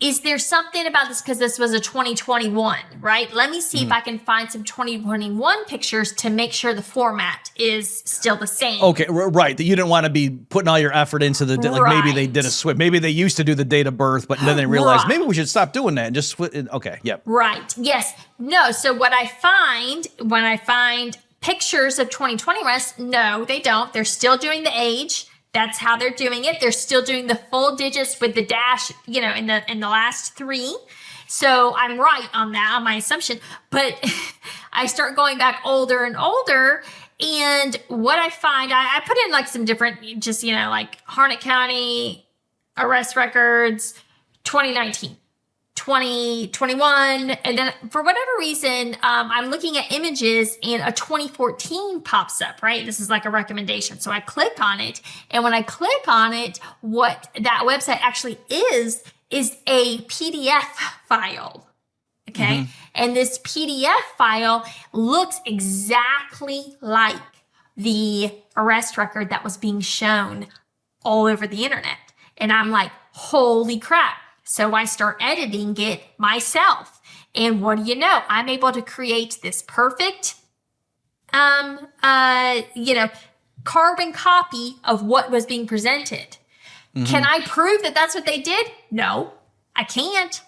Is there something about this? Because this was a 2021, right? Let me see if I can find some 2021 pictures to make sure the format is still the same. Okay, right. That you didn't want to be putting all your effort into like maybe they did a switch. Maybe they used to do the date of birth, but then they realized maybe we should stop doing that and just switch. Okay, yep. Right. Yes. No. So what I find when I find pictures of 2020 arrests, no, they don't. They're still doing the age. That's how they're doing it. They're still doing the full digits with the dash, in the last three. So I'm right on that, on my assumption. But I start going back older and older, And what I find, I put in like some different, just, like Harnett County arrest records, 2019, 2021. And then for whatever reason, I'm looking at images and a 2014 pops up, right? This is like a recommendation. So I click on it. And when I click on it, what that website actually is a PDF file. Okay. And this PDF file looks exactly like the arrest record that was being shown all over the internet. And I'm like, holy crap. So I start editing it myself. And what do you know? I'm able to create this perfect, carbon copy of what was being presented. Can I prove that that's what they did? No, I can't.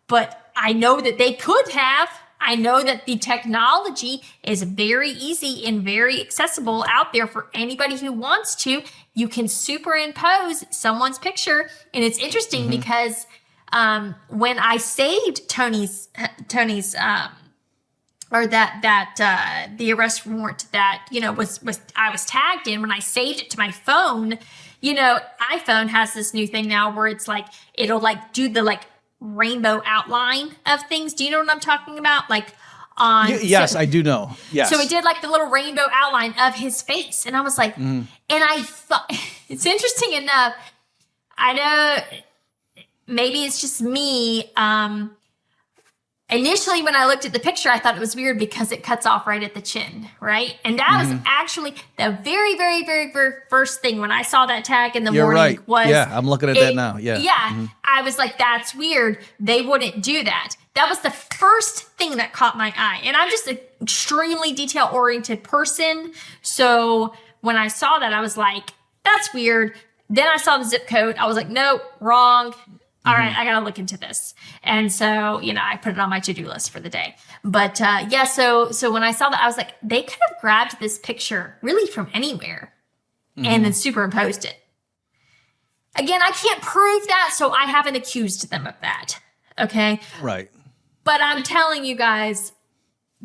But I know that they could have. I know that the technology is very easy and very accessible out there for anybody who wants to. You can superimpose someone's picture. And it's interesting because when I saved Tony's or the arrest warrant that, I was tagged in, when I saved it to my phone, iPhone has this new thing now where it's like, it'll like do the like rainbow outline of things. Do you know what I'm talking about? Like on yes, I do know. Yes. So it did like the little rainbow outline of his face. And I was like, and I thought, it's interesting enough. I know maybe it's just me. Initially, when I looked at the picture, I thought it was weird because it cuts off right at the chin, right? And that was actually the very, very, very, very first thing when I saw that tag in the morning. Right. Yeah, I'm looking at that now. Yeah. Yeah. I was like, that's weird. They wouldn't do that. That was the first thing that caught my eye. And I'm just an extremely detail-oriented person. So when I saw that, I was like, that's weird. Then I saw the zip code. I was like, no, wrong. All right, I got to look into this. And so, I put it on my to-do list for the day. But so when I saw that, I was like, they could have grabbed this picture really from anywhere and then superimposed it. Again, I can't prove that, so I haven't accused them of that. Okay? Right. But I'm telling you guys,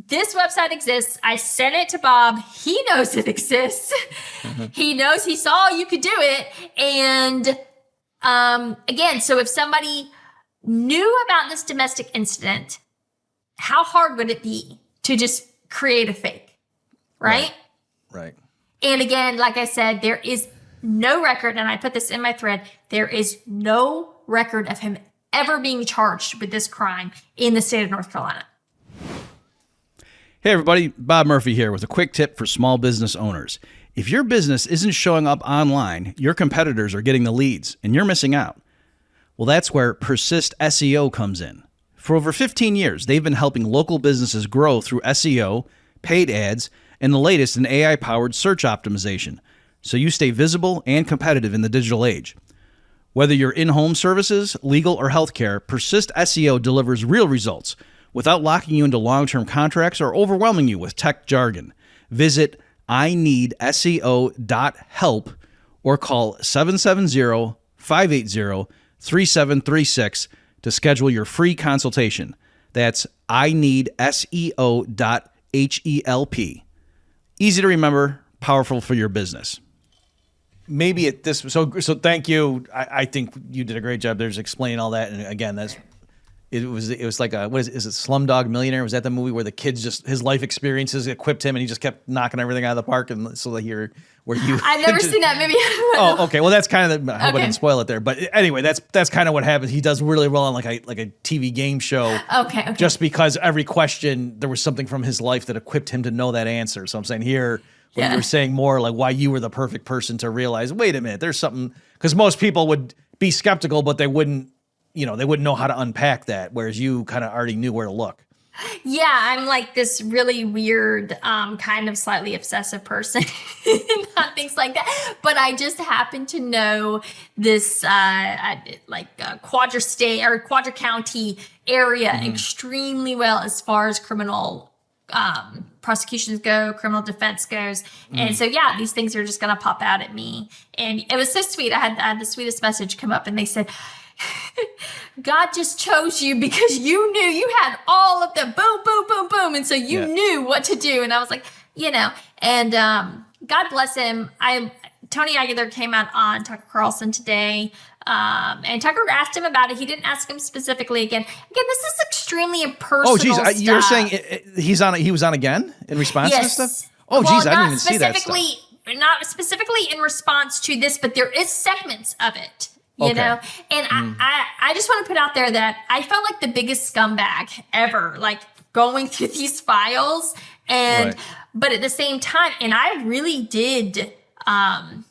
this website exists. I sent it to Bob. He knows it exists. He knows, he saw you could do it. And again, so if somebody knew about this domestic incident, how hard would it be to just create a fake, right? Right. And again, like I said, there is no record, and I put this in my thread, there is no record of him ever being charged with this crime in the state of North Carolina. Hey everybody, Bob Murphy here with a quick tip for small business owners. If your business isn't showing up online, your competitors are getting the leads and you're missing out. Well, that's where Persist SEO comes in. For over 15 years, they've been helping local businesses grow through SEO, paid ads, and the latest in AI-powered search optimization, so you stay visible and competitive in the digital age. Whether you're in-home services, legal, or healthcare, Persist SEO delivers real results without locking you into long-term contracts or overwhelming you with tech jargon. Visit ineedseo.help or call 770-580-3736 to schedule your free consultation. That's ineedseo.help. Easy to remember, powerful for your business. Maybe at this, so thank you. I think you did a great job there just explaining all that. And again, it was like is it Slumdog Millionaire? Was that the movie where the kids his life experiences equipped him and he just kept knocking everything out of the park? And so where you I've never seen that movie. Oh, okay. Well, that's kind of I hope I didn't spoil it there. But anyway, that's kind of what happens. He does really well on like a TV game show. Okay. Just because every question there was something from his life that equipped him to know that answer. So I'm saying here, when you were saying more like why you were the perfect person to realize, wait a minute, there's something, because most people would be skeptical, but they wouldn't know how to unpack that. Whereas you kind of already knew where to look. Yeah, I'm like this really weird, kind of slightly obsessive person, not things like that. But I just happen to know this, Quadra County area extremely well as far as criminal prosecutions go, criminal defense goes. And so, these things are just going to pop out at me. And it was so sweet. I had the sweetest message come up and they said, God just chose you because you knew you had all of the boom, boom, boom, boom. And so you knew what to do. And I was like, and God bless him. Tony Aguilar came out on Tucker Carlson today, and Tucker asked him about it. He didn't ask him specifically again. Again, this is extremely impersonal. Oh, geez, stuff. you're saying he was on again in response to stuff? Oh, well, geez, I didn't even see that stuff. Not specifically in response to this, but there is segments of it. You know, and I just want to put out there that I felt like the biggest scumbag ever, like going through these files, and but at the same time, and I really did. I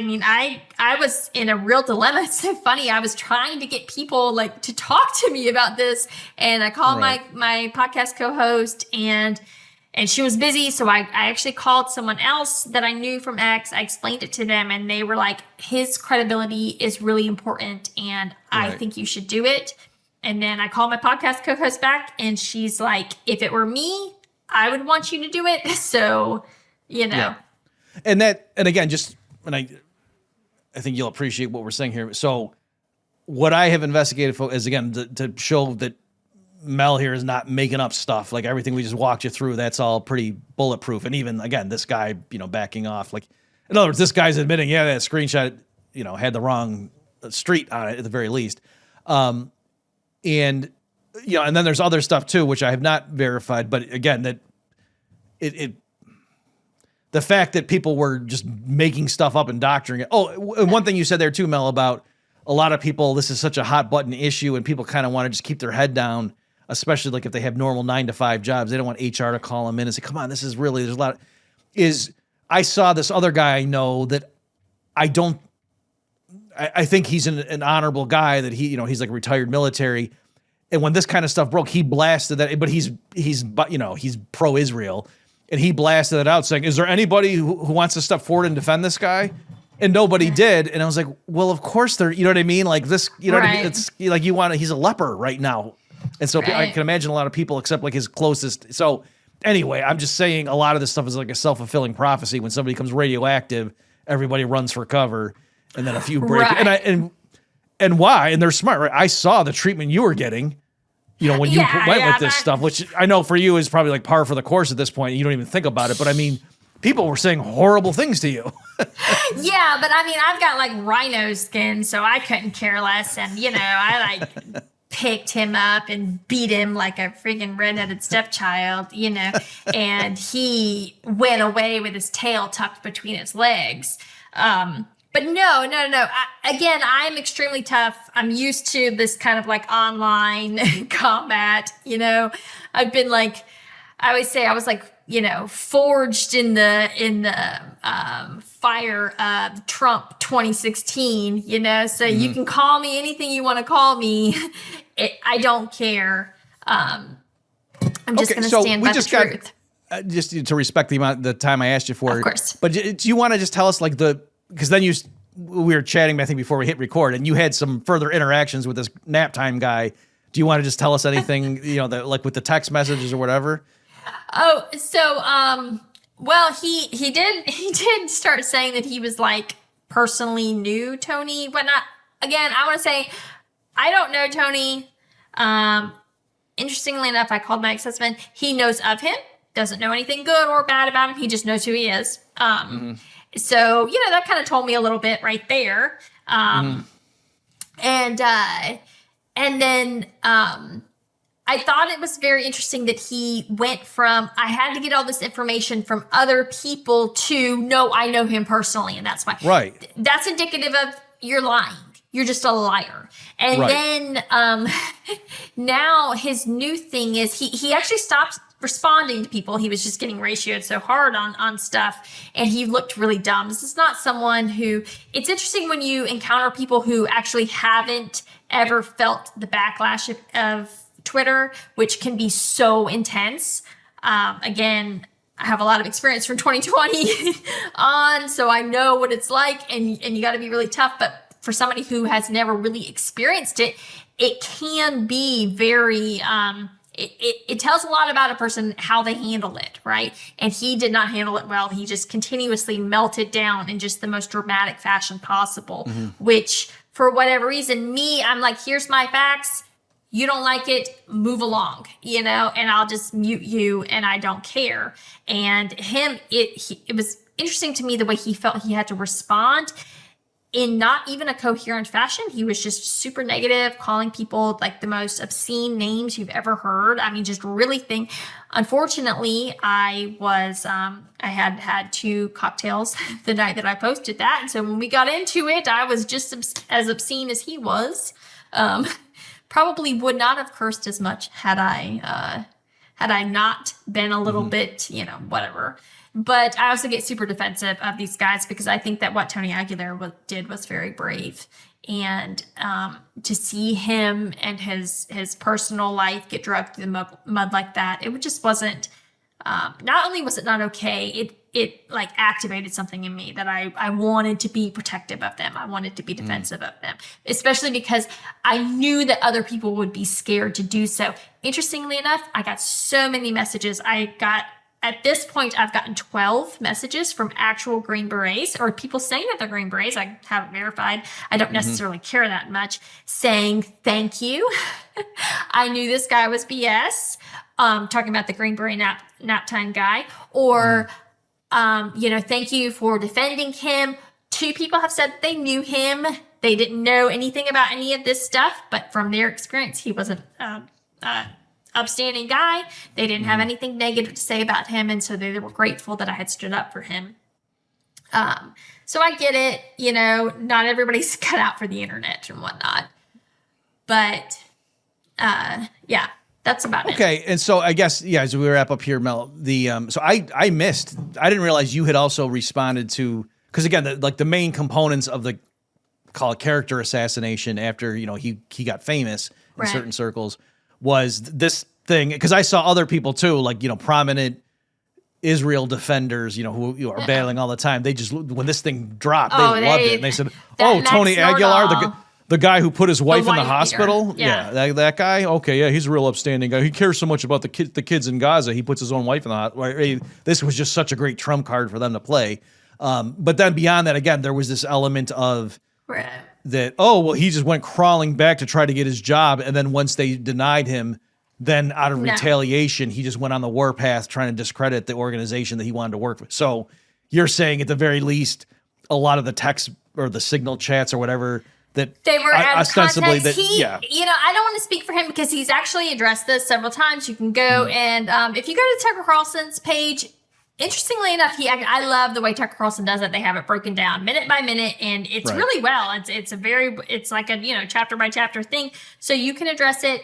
mean, I was in a real dilemma. It's so funny. I was trying to get people like to talk to me about this, and I called my podcast co-host, and she was busy. So I actually called someone else that I knew from X. I explained it to them, and they were like, his credibility is really important, and I think you should do it. And then I called my podcast co-host back, and she's like, if it were me, I would want you to do it. So, Yeah. And again, I think you'll appreciate what we're saying here. So what I have investigated for is, again, to show that Mel here is not making up stuff. Like everything we just walked you through, that's all pretty bulletproof. And even, again, this guy, backing off. Like, in other words, this guy's admitting, that screenshot, had the wrong street on it at the very least. And then there's other stuff too, which I have not verified. But again, that the fact that people were just making stuff up and doctoring it. Oh, and one thing you said there too, Mel, about a lot of people, this is such a hot button issue and people kind of want to just keep their head down, especially like if they have normal 9-to-5 jobs. They don't want HR to call them in and say, come on, this is really, there's a lot. I saw this other guy I know that I think he's an honorable guy, that he's like retired military. And when this kind of stuff broke, he blasted that, but he's pro-Israel. And he blasted it out saying, is there anybody who wants to step forward and defend this guy? And nobody did. And I was like, well, of course there, you know what I mean? Like this, what I mean? It's like he's a leper right now. And so I can imagine a lot of people, except like his closest. So anyway, I'm just saying a lot of this stuff is like a self-fulfilling prophecy. When somebody becomes radioactive, everybody runs for cover, and then a few break. And why? And they're smart, right? I saw the treatment you were getting. When you went with this stuff, which I know for you is probably like par for the course at this point. You don't even think about it. But I mean, people were saying horrible things to you. Yeah, but I mean, I've got like rhino skin, so I couldn't care less. And, I like picked him up and beat him like a freaking redheaded stepchild, and he went away with his tail tucked between his legs. But no. Again, I'm extremely tough. I'm used to this kind of like online combat. I've been like, I always say I was like, forged in the fire of Trump 2016. So you can call me anything you want to call me. I don't care. I'm just going to stand by the truth. Just to respect the time I asked you for. Of course. But do you want to just tell us like because then we were chatting, I think, before we hit record, and you had some further interactions with this nap time guy. Do you want to just tell us anything, like with the text messages or whatever? Oh, so, well, he did start saying that he was like personally knew Tony, whatnot. Again, I want to say, I don't know Tony. Interestingly enough, I called my ex-husband. He knows of him, doesn't know anything good or bad about him. He just knows who he is. So, that kind of told me a little bit right there. And then I thought it was very interesting that he went from, I had to get all this information from other people to, no, I know him personally, and that's why. Right. That's indicative of you're lying. You're just a liar. And then now his new thing is he actually stopped responding to people. He was just getting ratioed so hard on stuff, and he looked really dumb. This is not someone who, it's interesting when you encounter people who actually haven't ever felt the backlash of Twitter, which can be so intense. Again, I have a lot of experience from 2020 on, so I know what it's like, and you got to be really tough. But for somebody who has never really experienced it, it can be very, it tells a lot about a person, how they handle it, right? And he did not handle it well. He just continuously melted down in just the most dramatic fashion possible, which for whatever reason, I'm like, here's my facts. You don't like it, move along, and I'll just mute you and I don't care. And it was interesting to me the way he felt he had to respond in not even a coherent fashion. He was just super negative, calling people like the most obscene names you've ever heard. I mean, just really unfortunately, I had 2 cocktails the night that I posted that. And so when we got into it, I was just as obscene as he was. Probably would not have cursed as much had I not been a little bit, whatever. But I also get super defensive of these guys because I think that what Tony Aguilar did was very brave. And to see him and his personal life get dragged through the mud like that, it just wasn't, not only was it not okay, it like activated something in me that I wanted to be protective of them. I wanted to be defensive of them, especially because I knew that other people would be scared to do so. Interestingly enough, I got so many messages. At this point, I've gotten 12 messages from actual Green Berets or people saying that they're Green Berets. I haven't verified. I don't necessarily care that much. Saying thank you. I knew this guy was BS. Talking about the Green Beret nap time guy. Or, thank you for defending him. 2 people have said they knew him. They didn't know anything about any of this stuff. But from their experience, he was an upstanding guy. They didn't have anything negative to say about him, and so they were grateful that I had stood up for him. So I get it, not everybody's cut out for the internet and whatnot. But yeah, that's about it. Okay, and so I guess as we wrap up here, Mel, so I didn't realize you had also responded to, because again, the main components of the call it character assassination after he got famous in certain circles was this thing, because I saw other people too, like, prominent Israel defenders, who are battling all the time. They just, when this thing dropped, they loved it. And they said, Tony Aguilar, the guy who put his wife in the hospital. Yeah. That guy. Okay. Yeah. He's a real upstanding guy. He cares so much about the kids in Gaza. He puts his own wife in the hospital. This was just such a great trump card for them to play. But then beyond that, again, there was this element of that, he just went crawling back to try to get his job. And then once they denied him, then out of retaliation, he just went on the warpath trying to discredit the organization that he wanted to work with. So you're saying at the very least, a lot of the text or the signal chats or whatever that they were out of ostensibly context. I don't want to speak for him because he's actually addressed this several times. You can go and if you go to Tucker Carlson's page, interestingly enough, I love the way Tucker Carlson does it. They have it broken down minute by minute, and it's really well. It's like a chapter by chapter thing, so you can address it.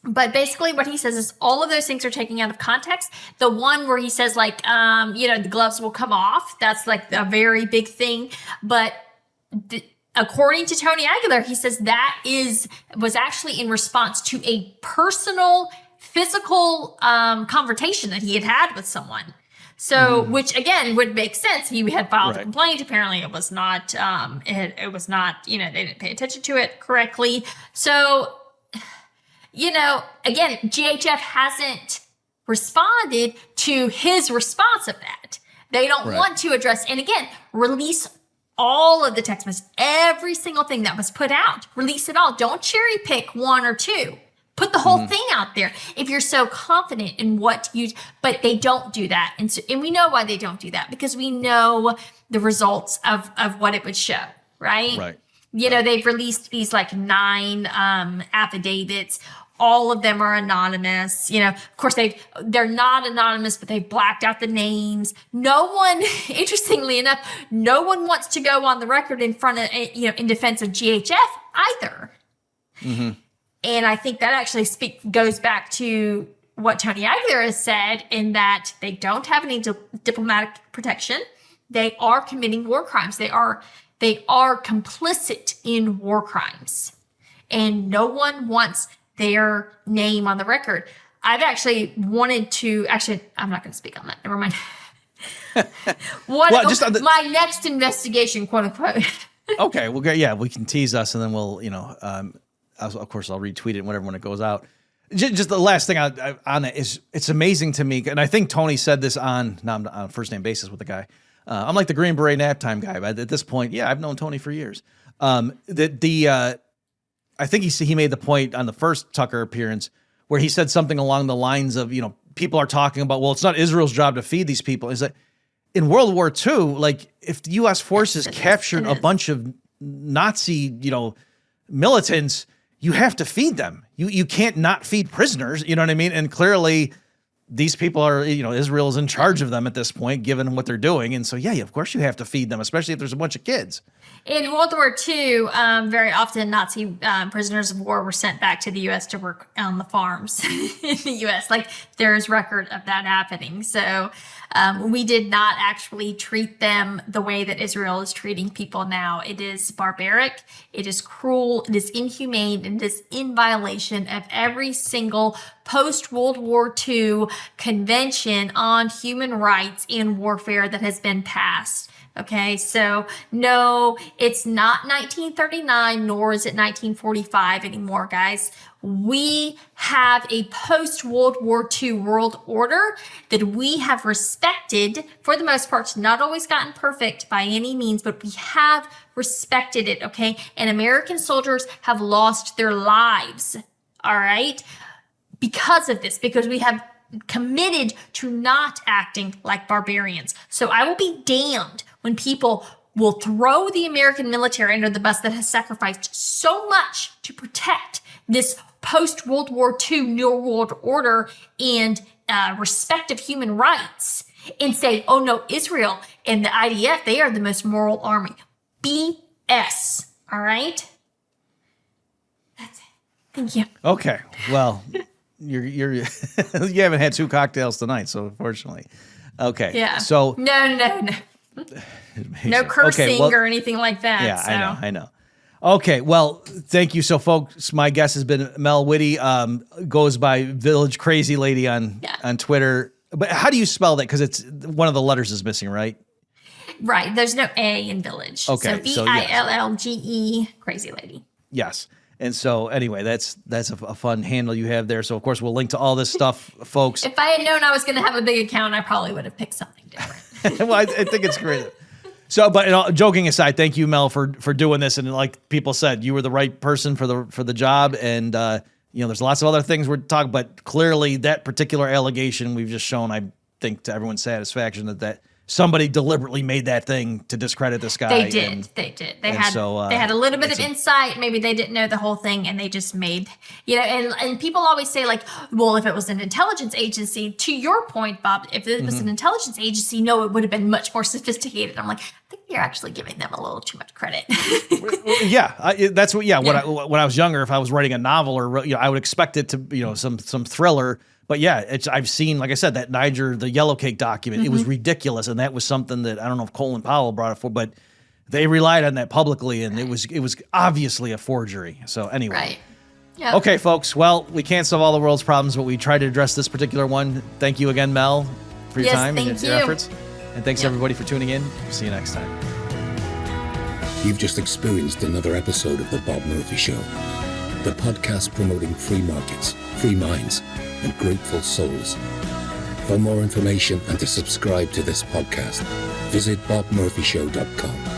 But basically what he says is all of those things are taken out of context. The one where he says the gloves will come off, that's like a very big thing. But according to Tony Aguilar, he says that was actually in response to a personal, physical confrontation that he had with someone. So, which again would make sense. He had filed a complaint. Apparently it was not, it was not, they didn't pay attention to it correctly. So, again, GHF hasn't responded to his response of that. They don't want to address, and again, release all of the text messages, every single thing that was put out. Release it all. Don't cherry pick 1 or 2. Put the whole thing out there if you're so confident in but they don't do that. And we know why they don't do that, because we know the results of what it would show, right? Right. They've released these 9 affidavits. All of them are anonymous. Of course they're not anonymous, but they've blacked out the names. No one, interestingly enough, no one wants to go on the record in front of, in defense of GHF either. Mm-hmm. And I think that actually goes back to what Tony Aguilar has said, in that they don't have any diplomatic protection. They are committing war crimes. They are complicit in war crimes. And no one wants their name on the record. I've actually wanted to, I'm not going to speak on that. Never mind. My next investigation, quote unquote. Okay. Well, yeah, we can tease us and then we'll, of course I'll retweet it when it goes out. Just the last thing on it is, it's amazing to me. And I think Tony said this on a first name basis with the guy. I'm like the Green Beret nap time guy, but at this point, I've known Tony for years. I think he made the point on the first Tucker appearance where he said something along the lines of, people are talking about, well, it's not Israel's job to feed these people. Is that in World War II, like if the U.S. forces captured a bunch of Nazi, militants, you have to feed them. You can't not feed prisoners. You know what I mean? And clearly these people are, Israel is in charge of them at this point, given what they're doing. And so, yeah, of course you have to feed them, especially if there's a bunch of kids. In World War II, very often Nazi prisoners of war were sent back to the U.S. to work on the farms in the U.S. Like there's record of that happening. So we did not actually treat them the way that Israel is treating people now. It is barbaric. It is cruel. It is inhumane. And it is in violation of every single post-World War II convention on human rights and warfare that has been passed. Okay, so no, it's not 1939, nor is it 1945 anymore, guys. We have a post-World War II world order that we have respected for the most part. It's not always gotten perfect by any means, but we have respected it, okay? And American soldiers have lost their lives, all right? Because of this, because we have committed to not acting like barbarians. So I will be damned when people will throw the American military under the bus that has sacrificed so much to protect this post-World War II New World Order and respect of human rights and say, oh no, Israel and the IDF, they are the most moral army. BS. All right? That's it. Thank you. Okay. Well, you're you haven't had 2 cocktails tonight, so unfortunately. Okay. Yeah. So No. No cursing or anything like that. Yeah, so. I know. Okay, well, thank you. So, folks, my guest has been Mel Witty, goes by Village Crazy Lady on Twitter. But how do you spell that? Because it's one of the letters is missing, right? Right. There's no A in Village. Okay. So VILLGE, Crazy Lady. Yes. And so, anyway, that's a fun handle you have there. So, of course, we'll link to all this stuff, folks. If I had known I was going to have a big account, I probably would have picked something different. Well, I think it's great. So, but joking aside, thank you, Mel, for doing this. And like people said, you were the right person for the job. And there's lots of other things we're talking, but clearly that particular allegation we've just shown, I think, to everyone's satisfaction that somebody deliberately made that thing to discredit this guy. They did. They had a little bit of insight. Maybe they didn't know the whole thing, and they just made, and people always say, like, well, if it was an intelligence agency, to your point, Bob, if it was an intelligence agency, no, it would have been much more sophisticated. I'm like, I think you're actually giving them a little too much credit. That's what. Yeah, yeah. When I was younger, if I was writing a novel or I would expect it to some thriller. But yeah, I've seen, like I said, that Niger, the Yellow Cake document. It was ridiculous, and that was something that I don't know if Colin Powell brought it for, but they relied on that publicly, and it was obviously a forgery. So anyway, right? Yep. Okay, folks. Well, we can't solve all the world's problems, but we tried to address this particular one. Thank you again, Mel, for your time and your efforts, and thanks everybody for tuning in. See you next time. You've just experienced another episode of The Bob Murphy Show, the podcast promoting free markets, free minds, and grateful souls. For more information and to subscribe to this podcast, visit bobmurphyshow.com.